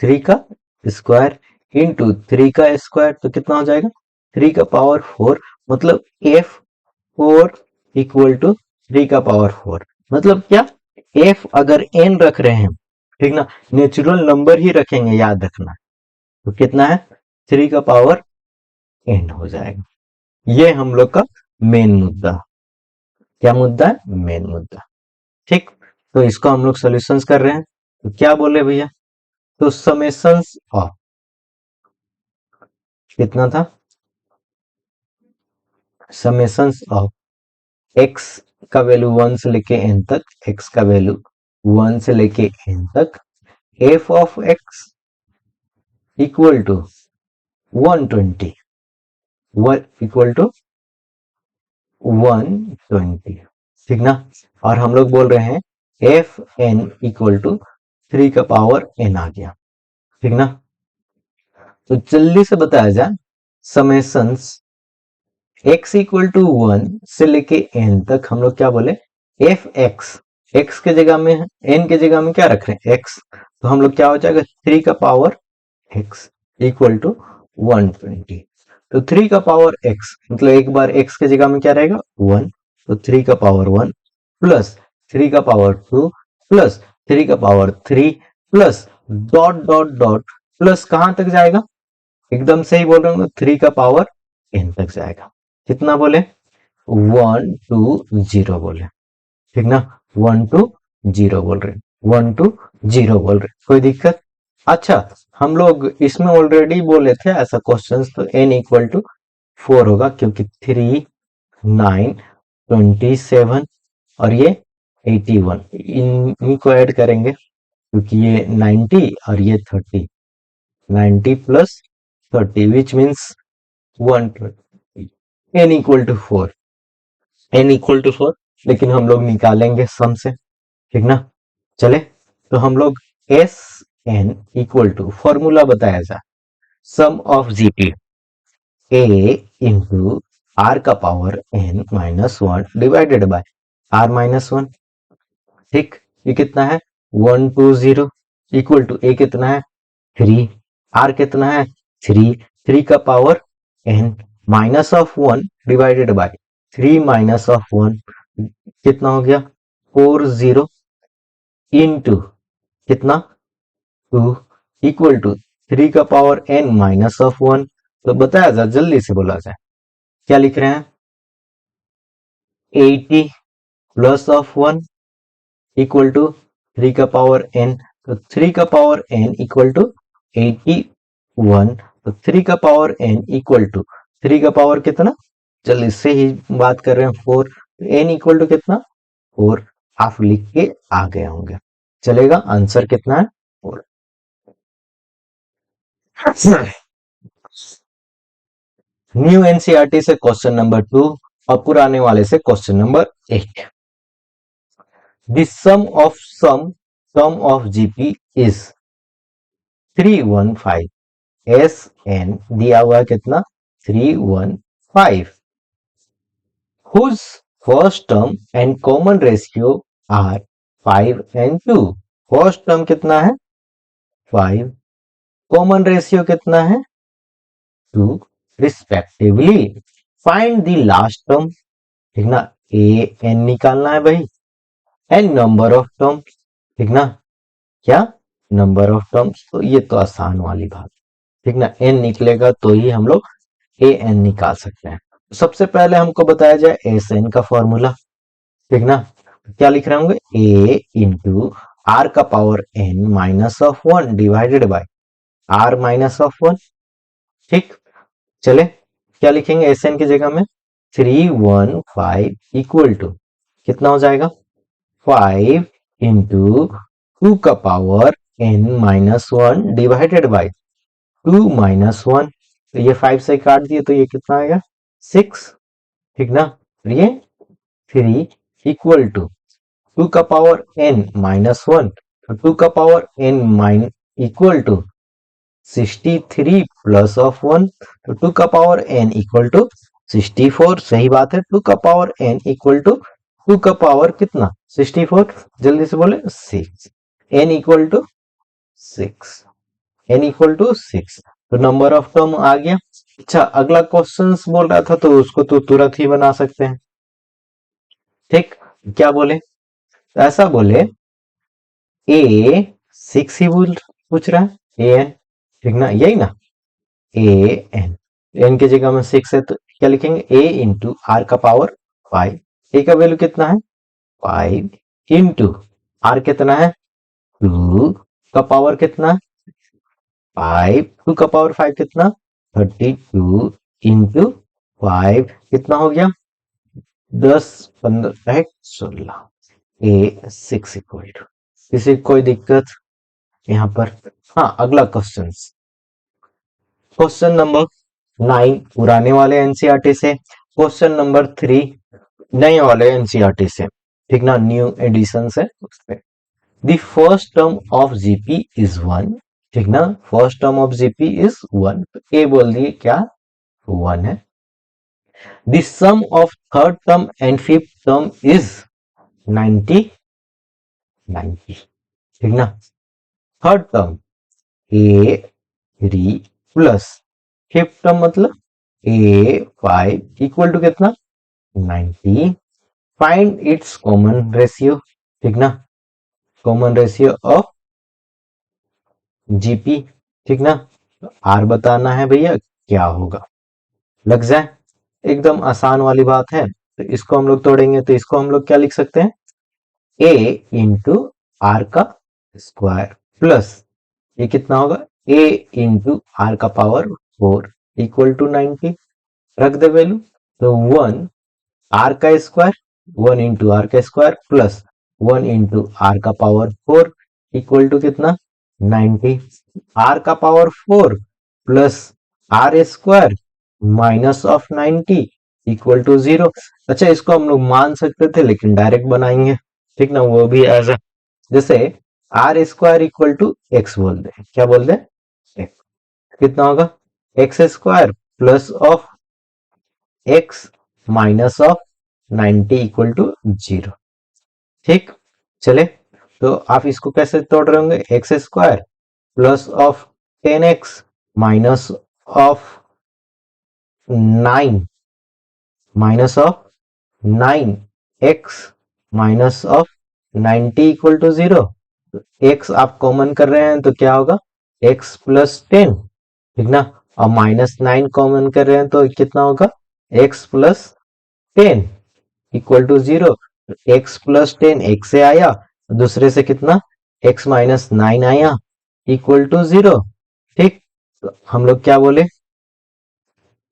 3 का स्क्वायर इंटू 3 का स्क्वायर, तो कितना हो जाएगा 3 का पावर 4, मतलब f4 इक्वल टू 3 का पावर 4, मतलब क्या f अगर n रख रहे हैं, ठीक ना, नेचुरल नंबर ही रखेंगे याद रखना, तो कितना है 3 का पावर n हो जाएगा। ये हम लोग का मेन मुद्दा, क्या मुद्दा है मेन मुद्दा। ठीक, तो इसको हम लोग सॉल्यूशंस कर रहे हैं। तो क्या बोले भैया, तो समेशंस ऑफ कितना था, समेशंस ऑफ एक्स का वैल्यू 1 से लेके एन तक, एक्स का वैल्यू 1 से लेके एन तक, F of X equal to 120, equal to 120, ठीक ना। और हम लोग बोल रहे हैं एफ एन इक्वल टू 3 का पावर एन आ गया, ठीक ना। तो जल्दी से बताया जाए, समेशंस x इक्वल टू 1 से लेके n तक हम लोग क्या बोले, एफ एक्स, एक्स के जगह में n के जगह में क्या रख रहे हैं x, तो हम लोग क्या हो जाएगा 3 का पावर x इक्वल टू 120। तो 3 का पावर x मतलब एक बार x के जगह में क्या रहेगा 1, तो 3 का पावर 1 प्लस 3 का पावर 2 प्लस 3 का power 3 plus dot dot dot plus कहां तक जाएगा, एकदम सही बोल रहा हूँ, 3 का पावर n तक जाएगा। कितना बोले 1 2 0 बोले, ठीक ना, 1 2 0 बोल रहे, 1 2 0 बोल रहे, कोई दिक्कत। अच्छा, हम लोग इसमें ऑलरेडी बोले थे ऐसा क्वेश्चन, तो n इक्वल टू 4 होगा, क्योंकि 3 9 27 और ये 81, इन्हीं को ऐड करेंगे, क्योंकि ये 90 और ये 30, 90 plus 30 which means 120, n equal to 4, n equal to 4, लेकिन हम लोग निकालेंगे सम से, ठीक ना। चले, तो हम लोग S N equal to formula बताया जा, sum of GP A into R का power N minus 1 divided by R minus 1, ठीक, ये कितना है 120 इक्वल टू ए कितना है 3, आर कितना है 3, 3 का power N minus of 1 divided by 3 minus of 1 कितना हो गया 40 इंटू कितना 2 इक्वल टू 3 का पावर n माइनस ऑफ 1। तो बताया जाए, जल्दी से बोला जाए, क्या लिख रहे हैं 80 प्लस ऑफ 1 इक्वल टू 3 का पावर n, तो 3 का पावर n इक्वल टू 81, तो 3 का पावर n इक्वल टू 3 का पावर कितना, चल इससे ही बात कर रहे हैं 4, तो n इक्वल टू कितना 4 आप लिख के आ गए होंगे, चलेगा। आंसर कितना है 4। न्यू एनसीईआरटी से क्वेश्चन नंबर 2 और पुराने वाले से question number 8। The sum of GP is 315, S N दिया हुआ है कितना 315, whose first term and common ratio are 5 and 2। First term कितना है 5, कॉमन रेशियो कितना है 2 respectively. Find the last term, ठीक ना, ए एन निकालना है भाई, एंड नंबर ऑफ टर्म, ठीक ना, क्या नंबर ऑफ टर्म्स, तो ये तो आसान वाली बात, ठीक ना, एन निकलेगा तो ही हम लोग ए एन निकाल सकते हैं। सबसे पहले हमको बताया जाए एस एन का फॉर्मूला, ठीक ना, क्या लिख रहे होंगे ए इंटू आर का power N minus of 1 divided by R minus of 1, ठीक। चले, क्या लिखेंगे एस एन की जगह में 315 इक्वल टू कितना हो जाएगा 5 इंटू 2 का power n minus 1 divided bye 2 minus 1, तो ये 5 से काट दिए तो ये कितना आएगा 6, ठीक ना, और ये 3 इक्वल टू 2 का पावर n माइनस 1, तो 2 का power n minus equal to 63 plus of 1, तो 2 का पावर n इक्वल टू 64, सही बात है, 2 का पावर n इक्वल टू 2 का पावर कितना 64, जल्दी से बोले 6, n equal to 6, n equal to 6, तो नंबर ऑफ टर्म आ गया। अच्छा, अगला क्वेश्चन बोल रहा था तो उसको तो तुरंत ही बना सकते हैं, ठीक, क्या बोले, ऐसा बोले ए 6 ही पूछ रहा है ए एन, ठीक ना, यही ना ए एन, एन की जगह में 6 है तो क्या लिखेंगे ए इंटू आर का पावर 5, ए का वैल्यू कितना है 5 इंटू आर कितना है 2 का पावर कितना 5, 2 का पावर 5 कितना 32 इंटू 5 कितना हो गया 10 15 16 ए 6 इक्वल टू। किसी कोई दिक्कत यहाँ पर? हाँ, अगला क्वेश्चन, क्वेश्चन नंबर 9 पुराने वाले एनसीईआरटी से, क्वेश्चन नंबर 3 नए वाले एनसीईआरटी से, ठीक ना, न्यू एडिशन से उसपे। The first term of GP is 1, ठीक ना, first term of GP is 1, A बोल दिए क्या 1 है। The sum of third term and fifth term is 90, ठीक ना। Third term A 3 plus fifth term मतलब ए 5 इक्वल टू कितना 90। फाइंड इट्स कॉमन रेशियो, ठीक ना, कॉमन रेशियो ऑफ जीपी, ठीक ना। आर बताना है भैया क्या होगा, लग जाए, एकदम आसान वाली बात है। तो इसको हम लोग तोड़ेंगे तो इसको हम लोग क्या लिख सकते हैं ए इंटू आर का स्क्वायर प्लस ये कितना होगा ए इंटू आर का पावर 4 इक्वल टू 90। रख दे वैल्यू तो 1 आर का स्क्वायर 1 इंटू आर का स्क्वायर प्लस 1 इंटू आर का पावर 4 इक्वल टू कितना 90। आर का power 4 plus R square minus of 90 equal to 0। अच्छा, इसको हम लोग मान सकते थे लेकिन डायरेक्ट बनाएंगे, ठीक ना, वो भी एज अ जैसे R square equal to x बोल दे, क्या बोल दे एक्स, कितना होगा x square plus of x minus of 90 equal to 0, ठीक। चले, तो आप इसको कैसे तोड़ रहे होंगे x square plus of 10x minus of 9 minus of 9x minus of 90 equal to 0। x आप कॉमन कर रहे हैं तो क्या होगा x प्लस 10, ठीक ना, और माइनस 9 कॉमन कर रहे हैं तो कितना होगा x plus 10 equal to 0। x plus 10 एक से आया, दूसरे से कितना x माइनस 9 आया इक्वल टू 0, ठीक। तो हम लोग क्या बोले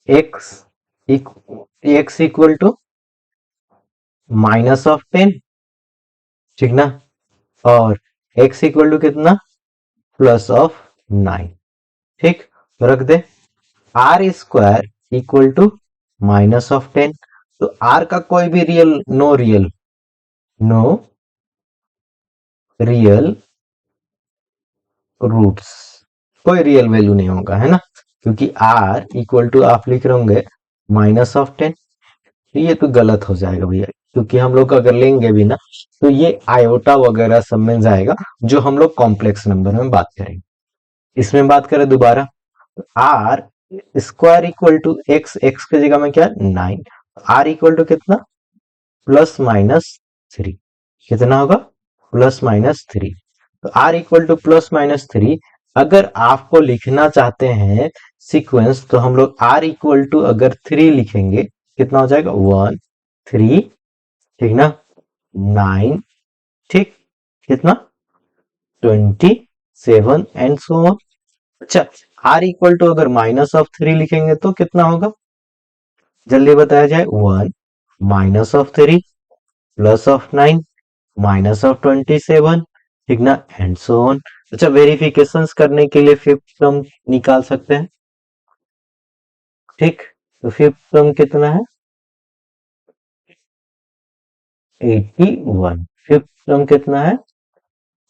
x x equal to minus of 10, ठीक ना, और x इक्वल टू कितना प्लस ऑफ 9, ठीक। तो रख दे R square equal to minus of 10, तो आर का कोई भी रियल नो रियल रूट्स, कोई रियल वैल्यू नहीं होगा, है ना, क्योंकि आर इक्वल टू आप लिख रहे होंगे माइनस ऑफ 10, तो ये तो गलत हो जाएगा भैया, क्योंकि हम लोग अगर लेंगे भी ना तो ये आयोटा वगैरह सब में जाएगा, जो हम लोग कॉम्प्लेक्स नंबर में बात करेंगे। इसमें बात करें दोबारा, R square equal to x, x की जगह में क्या 9, आर इक्वल टू कितना प्लस माइनस 3, कितना होगा प्लस माइनस 3। तो R equal to plus minus 3, अगर आपको लिखना चाहते हैं सीक्वेंस तो हम लोग आर इक्वल टू अगर 3 लिखेंगे कितना हो जाएगा 1 3, ठीक ना, 9, ठीक, कितना 27 एंड सो ऑन। अच्छा, आर इक्वल टू अगर माइनस ऑफ 3 लिखेंगे तो कितना होगा, जल्दी बताया जाए 1 minus of 3 plus of 9 minus of 27, ठीक ना, एंड सो ऑन। अच्छा, वेरिफिकेशंस करने के लिए फिफ्थ टर्म निकाल सकते हैं, ठीक। तो फिफ्थ टर्म कितना है 81, फिफ्थ टर्म कितना है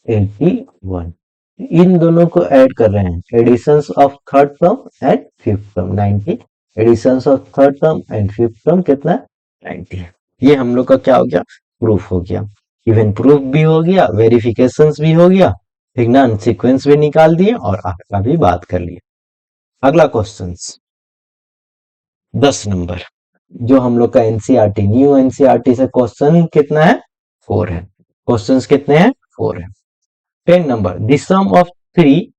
81। इन दोनों को ऐड कर रहे हैं, additions of third term and fifth term 90, additions of third term and fifth term कितना 90। ये हम लोग का क्या हो गया प्रूफ हो गया, इवन प्रूफ भी हो गया, वेरिफिकेशंस भी हो गया, ठीक ना, सीक्वेंस भी निकाल दिए और आपका भी बात कर लिए। अगला क्वेश्चन 10 नंबर, जो हम लोग का एनसीईआरटी न्यू एनसीईआरटी से क्वेश्चन कितना है 4 है, क्वेश्चंस कितने हैं 4 है। 10 number, the sum of three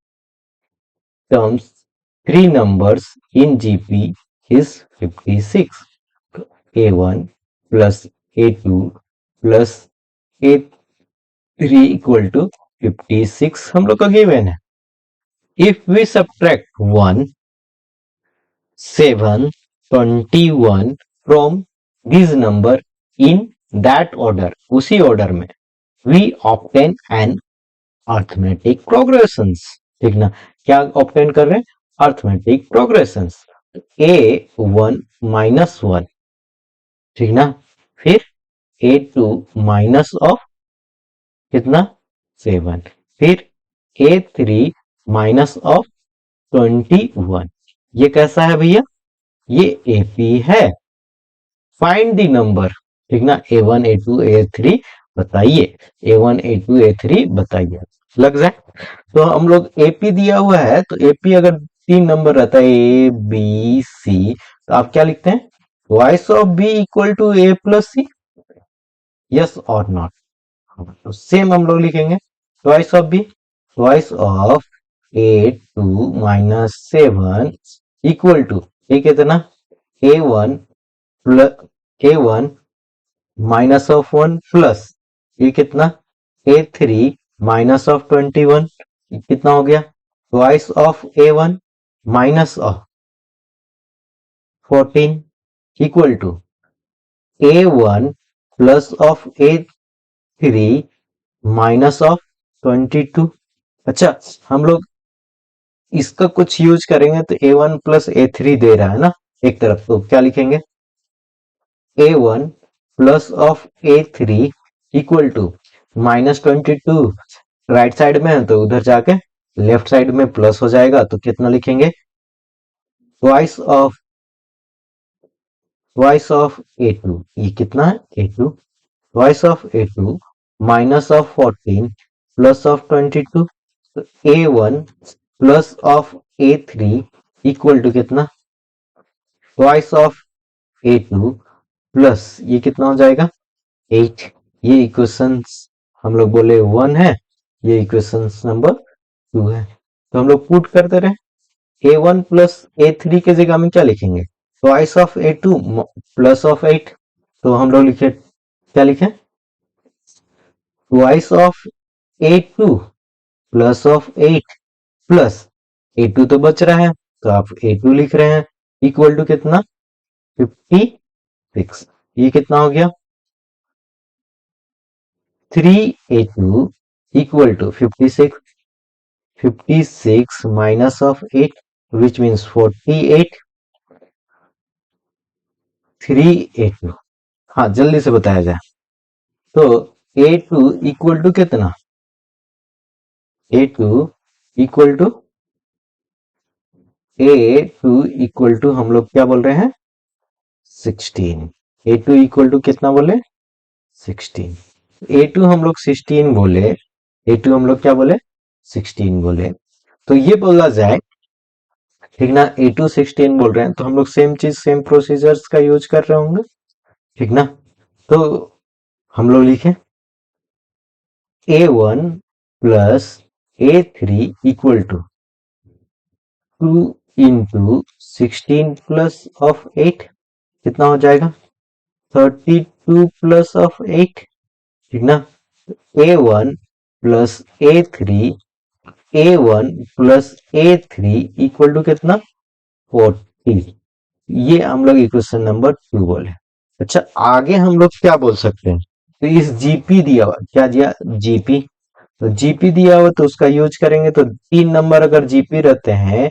terms, three numbers in GP is 56, a1 plus a2 plus a 3 equal to 56 हम लोग का गिवन है। If we subtract 1 7 21 from this number in that order, उसी ऑर्डर में, we obtain an arithmetic progressions. ठीक ना, क्या obtain कर रहे हैं? Arithmetic progressions. A1 माइनस 1, ठीक ना, फिर A2 माइनस ऑफ कितना? 7, फिर A3 माइनस ऑफ 21। ये कैसा है भैया? ये AP है। फाइंड द नंबर, ठीक ना, A1 A2 A3 बताइए, A1 A2 A3 बताइए, लग जाए। तो हम लोग AP दिया हुआ है, तो AP अगर 3 नंबर रहता है A B C, तो आप क्या लिखते हैं? Twice of B equal to A plus C, yes और नॉट? तो सेम हम लोग लिखेंगे twice of B, twice of A2 minus 7 equal to ये कितना? A1 plus A1 minus of 1 plus ये कितना? A3 माइनस ऑफ 21, कितना हो गया? Twice of A1 minus of 14 equal to A1 plus of A3 minus of 22। अच्छा, हम लोग इसका कुछ यूज करेंगे तो A1 प्लस A3 दे रहा है ना एक तरफ, तो क्या लिखेंगे? A1 plus of A3 equal to minus 22, right side में है तो उधर जाके लेफ्ट साइड में प्लस हो जाएगा, तो कितना लिखेंगे? ट्वाइस ऑफ A2, ये कितना है? A2 twice of A2 minus of 14 plus of 22, तो A1 plus of A3 equal to कितना? ट्वाइस ऑफ A2 प्लस ये कितना हो जाएगा? 8। ये इक्वेशंस हम लोग बोले 1 है, ये इक्वेशंस नंबर 2 है। तो हम लोग पुट करते रहे। A1 प्लस A3 के जगह में क्या लिखेंगे? Twice of A2 plus of 8। तो हम लोग लिखे, क्या लिखे? Twice of A2 plus of 8 plus A2 तो बच रहा है, तो आप A2 लिख रहे हैं, इक्वल टू कितना? 56। ये कितना हो गया? 3A2 equal to 56, 56 minus of 8, which means 48, 3A2। हाँ, जल्दी से बताया जाए तो A2 इक्वल टू कितना? A2 इक्वल टू हम लोग क्या बोल रहे हैं? 16। A2 इक्वल टू कितना बोले? 16। A2 हम लोग 16 बोले, A2 हम लोग क्या बोले? 16 बोले। तो ये बोला जाए, ठीक ना, A2 16 बोल रहे हैं, तो हम लोग सेम चीज सेम प्रोसीजर्स का यूज कर रहे होंगे, ठीक ना। तो हम लोग लिखें A1 plus A3 equal to 2 into 16 plus of 8, कितना हो जाएगा? 32 प्लस ऑफ 8, ठीक ना। A1 plus A1 plus A3 equal to कितना? 40। ये हम लोग इक्वेशन नंबर 2 बोले। अच्छा, आगे हम लोग क्या बोल सकते हैं? तो इस जीपी दिया हुआ, क्या दिया? जीपी। तो जीपी दिया हुआ तो उसका यूज करेंगे, तो 3 नंबर अगर जीपी रहते हैं,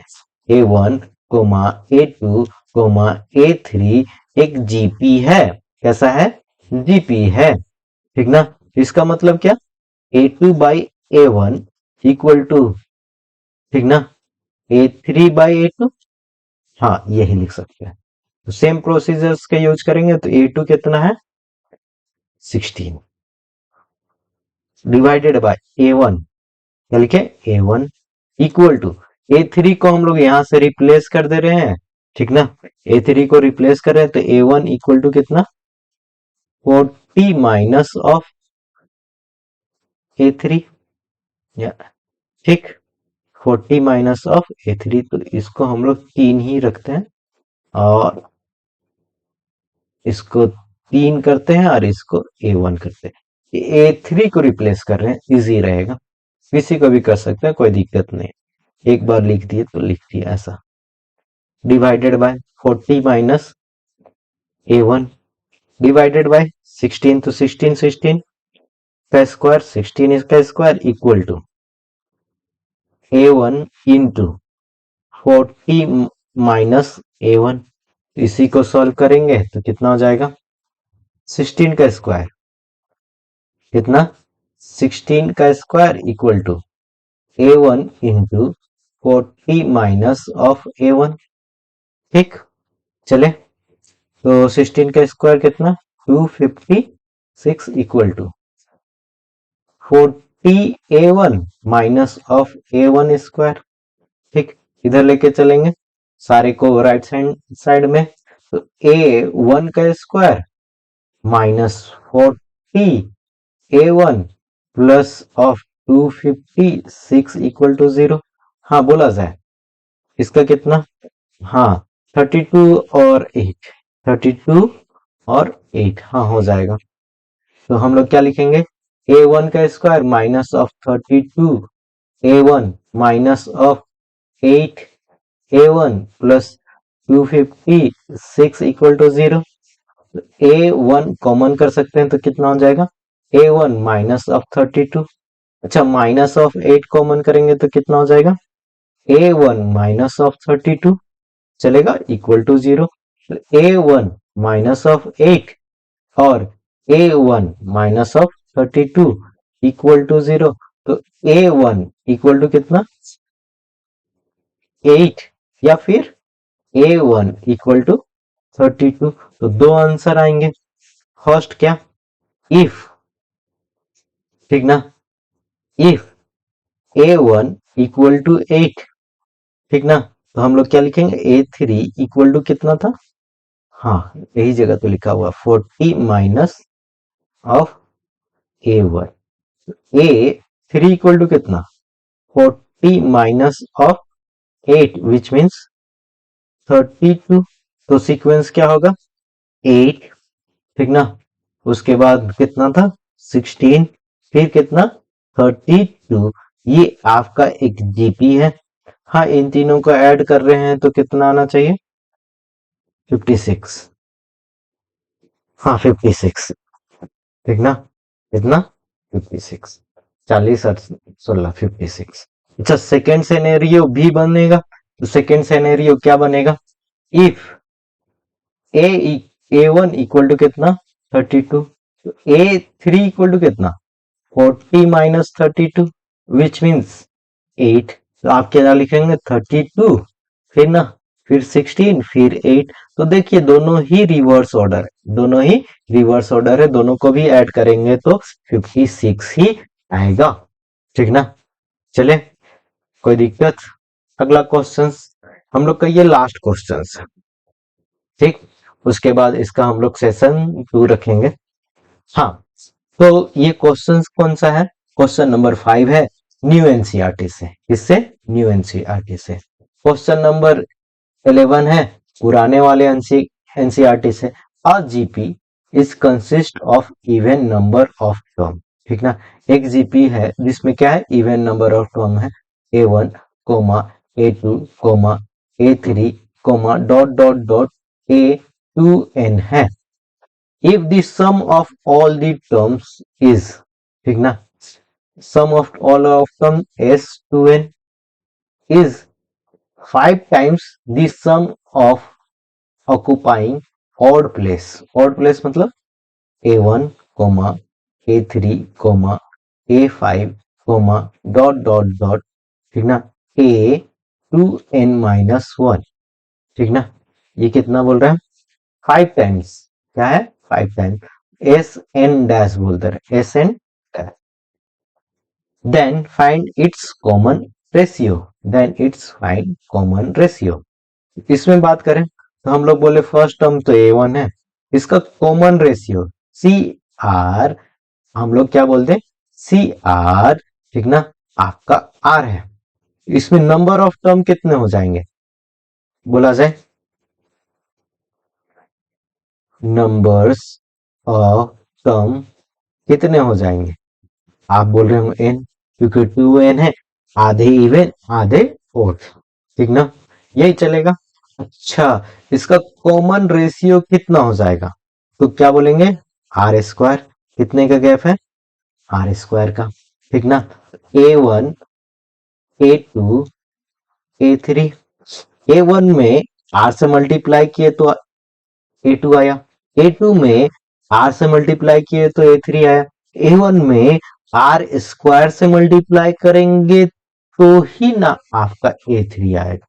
A1 comma A2 comma A3 एक जीपी है। कैसा है? जीपी है, ठीक ना। इसका मतलब क्या? A2 by A1 equal to, ठीक ना, A3 बाई A2। हाँ, यही लिख सकते हैं। तो सेम प्रोसीजर्स का यूज करेंगे, तो A2 कितना है? 16 डिवाइडेड बाय A1, क्या लिखे? A1 इक्वल टू A3 को हम लोग यहां से रिप्लेस कर दे रहे हैं, ठीक ना। A3 को रिप्लेस कर रहे हैं, तो A1 इक्वल टू कितना? 40 माइनस ऑफ A3, या ठीक, 40 माइनस ऑफ A3। तो इसको हम लोग 3 ही रखते हैं, और इसको 3 करते हैं, और इसको A1 करते हैं। A3 को रिप्लेस कर रहे हैं, इजी रहेगा, किसी को भी कर सकते हैं, कोई दिक्कत नहीं, एक बार लिख दिए तो लिख दिया ऐसा। Divided by 40 minus A1 divided by 16, तो 16 का स्क्वायर, 16 इसका square equal to A1 into 40 minus A1। इसी को सॉल्व करेंगे तो कितना हो जाएगा, 16 का स्क्वायर, कितना 16 का square equal to A1 into 40 minus of A1। ठीक, चले तो 16 का स्क्वायर कितना 256 equal to 40A1 minus of A1 square. ठीक, इधर लेके चलेंगे सारे को राइट साइड में, तो A1 का square minus 40A1 plus of 256 equal to 0। हाँ बोला जाए इसका कितना, हाँ 32 और 8, 32 और 8, हाँ हो जाएगा। तो हम लोग क्या लिखेंगे, A1 का square minus of 32 A1 minus of 8 A1 plus 256 equal to 0। A1 common कर सकते हैं तो कितना हो जाएगा, A1 माइनस ऑफ 32, अच्छा माइनस ऑफ 8 कॉमन करेंगे तो कितना हो जाएगा, A1 माइनस ऑफ 32 चलेगा equal to 0। A1 minus of 8 और A1 minus of 32 equal to 0, तो A1 इक्वल टू कितना 8 या फिर A1 इक्वल टू 32। तो दो आंसर आएंगे, फर्स्ट क्या, इफ, ठीक ना, इफ A1 इक्वल टू 8, ठीक ना, तो हम लोग क्या लिखेंगे A3 इक्वल टू कितना था, हाँ यही जगह तो लिखा हुआ 40 minus of A1। A3 equal to कितना 40 माइनस ऑफ 8 विच मीन्स 32। तो सीक्वेंस क्या होगा 8, ठीक ना, उसके बाद कितना था 16, फिर कितना 32। ये आपका एक जीपी है, हाँ इन तीनों को ऐड कर रहे हैं तो कितना आना चाहिए 56, हाँ 56, ठीक ना, कितना 56, 40 और 16 56। अच्छा सेकेंड सेनेरियो भी बनेगा, तो सेकेंड सेनेरियो क्या बनेगा, इफ A1 इक्वल टू कितना 32, तो A3 इक्वल टू कितना 40 माइनस 32 विच मीन्स 8। तो आप क्या लिखेंगे 32, फिर ना फिर 16 फिर 8। तो देखिए दोनों ही रिवर्स ऑर्डर है, दोनों ही रिवर्स ऑर्डर है, दोनों को भी ऐड करेंगे तो 56 ही आएगा, ठीक ना। चले कोई दिक्कत, अगला क्वेश्चन हम लोग का ये लास्ट क्वेश्चन है, ठीक, उसके बाद इसका हम लोग सेशन 2 रखेंगे। हाँ तो ये क्वेश्चन कौन सा है, क्वेश्चन नंबर 5 है, न्यू एनसीईआरटी से, इससे न्यू एनसीईआरटी से। क्वेश्चन नंबर 11 है पुराने वाले एनसीईआरटी से, अ GP is consist of even number of term, ठीक ना, एक जीपी है जिसमें क्या है इवन नंबर ऑफ टर्म है, A1 comma A2 comma A3 comma dot dot dot A2n है। if the sum of all the terms is, ठीक ना, sum of all of them S2n is 5 times the sum of occupying odd place मतलब A1 A3 A5 dot dot dot, ठीक ना, A2n minus 1, ठीक ना, ये कितना बोल रहा है 5 टाइम्स, क्या है 5 टाइम्स, एस एन डैश बोलते हैं S N dash, then find its common ratio, then its find common ratio. इसमें बात करें तो हम लोग बोले फर्स्ट टर्म तो A1 है, इसका कॉमन रेशियो सी आर, हम लोग क्या बोलते हैं सी आर, ठीक ना, आपका आर है, इसमें नंबर ऑफ टर्म कितने हो जाएंगे बोला जाए, नंबर्स ऑफ टर्म कितने हो जाएंगे? आप बोल रहे हो n, क्योंकि 2n है, आधे इवन आधे ओड, ठीक ना, यही चलेगा। अच्छा, इसका कॉमन रेशियो कितना हो जाएगा? तो क्या बोलेंगे? R square. कितने का गैप है? आर स्क्वायर का, ठीक ना। A1 A2 A3, A1 में आर से मल्टीप्लाई किए तो A2 आया, A2 में आर से मल्टीप्लाई किए तो A3 आया, A1 में आर स्क्वायर से मल्टीप्लाई करेंगे तो ही ना आपका A3 आएगा।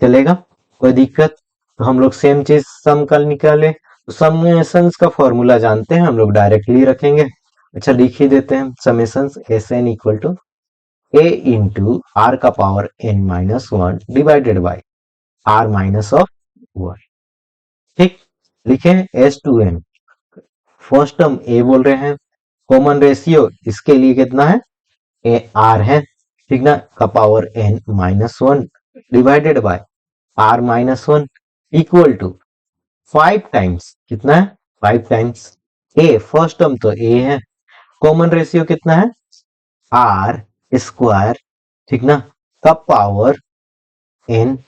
चलेगा? कोई दिक्कत? तो हम लोग सेम चीज सम का निकाले, तो समेशंस का फॉर्मूला जानते हैं, हम लोग डायरेक्टली रखेंगे। अच्छा, लिख ही देते हैं summations, S N equal to A into R का power N minus one divided by R minus of one. ठीक, लिखे S to N. First term A बोल रहे हैं, कॉमन रेशियो इसके लिए कितना है? ए आर है, ठीक ना, का power N minus one divided by R minus one equal to 5 times, कितना है? 5 टाइम्स ए, फर्स्ट टर्म तो ए है, कॉमन रेशियो कितना है? आर स्क्वायर, ठीक ना, का power N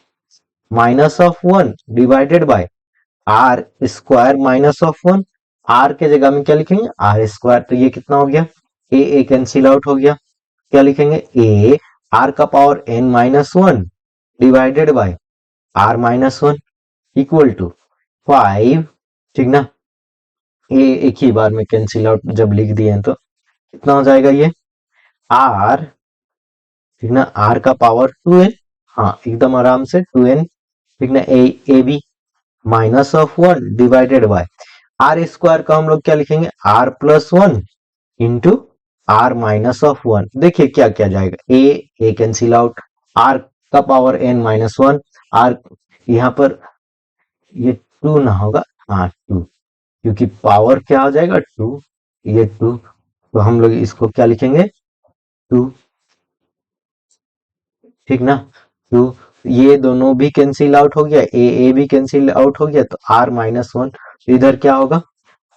minus of one divided by R square minus of one. R के जगह में क्या लिखेंगे? आर स्क्वायर, तो ये कितना हो गया? ए कैंसिल आउट हो गया, क्या लिखेंगे? ए आर का power N minus one divided by R minus one equal to 5, ठीक ना। ए एक ही बार में कैंसिल आउट जब लिख दिए हैं तो कितना हो जाएगा ये? आर, ठीक ना, आर का पावर 2n, हाँ एकदम आराम से 2n, ठीक ना, A B minus of one divided by R square का हम लोग क्या लिखेंगे? R plus one into R minus of one. देखिए क्या क्या जाएगा, ए कैंसिल आउट, आर का power N minus one, R यहाँ पर ये टू ना होगा, हाँ टू, क्योंकि पावर क्या हो जाएगा? टू, ये टू, तो हम लोग इसको क्या लिखेंगे? टू, ठीक ना, टू। ये दोनों भी कैंसिल आउट हो गया, ए भी कैंसिल आउट हो गया, तो आर माइनस वन, इधर क्या होगा?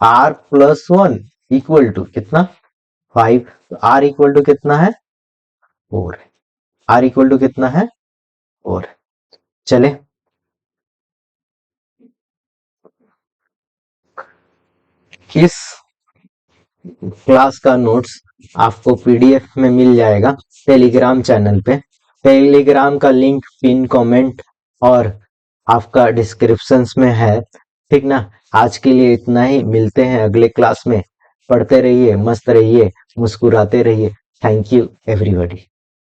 R plus one equal to कितना? 5। तो आर इक्वल टू कितना है? 4। आर इक्वल टू कितना है? 4। चले, इस क्लास का नोट्स आपको पीडीएफ में मिल जाएगा टेलीग्राम चैनल पे। टेलीग्राम का लिंक पिन कमेंट और आपका डिस्क्रिप्शंस में है, ठीक ना। आज के लिए इतना ही, मिलते हैं अगले क्लास में। पढ़ते रहिए, मस्त रहिए, मुस्कुराते रहिए। Thank you everybody.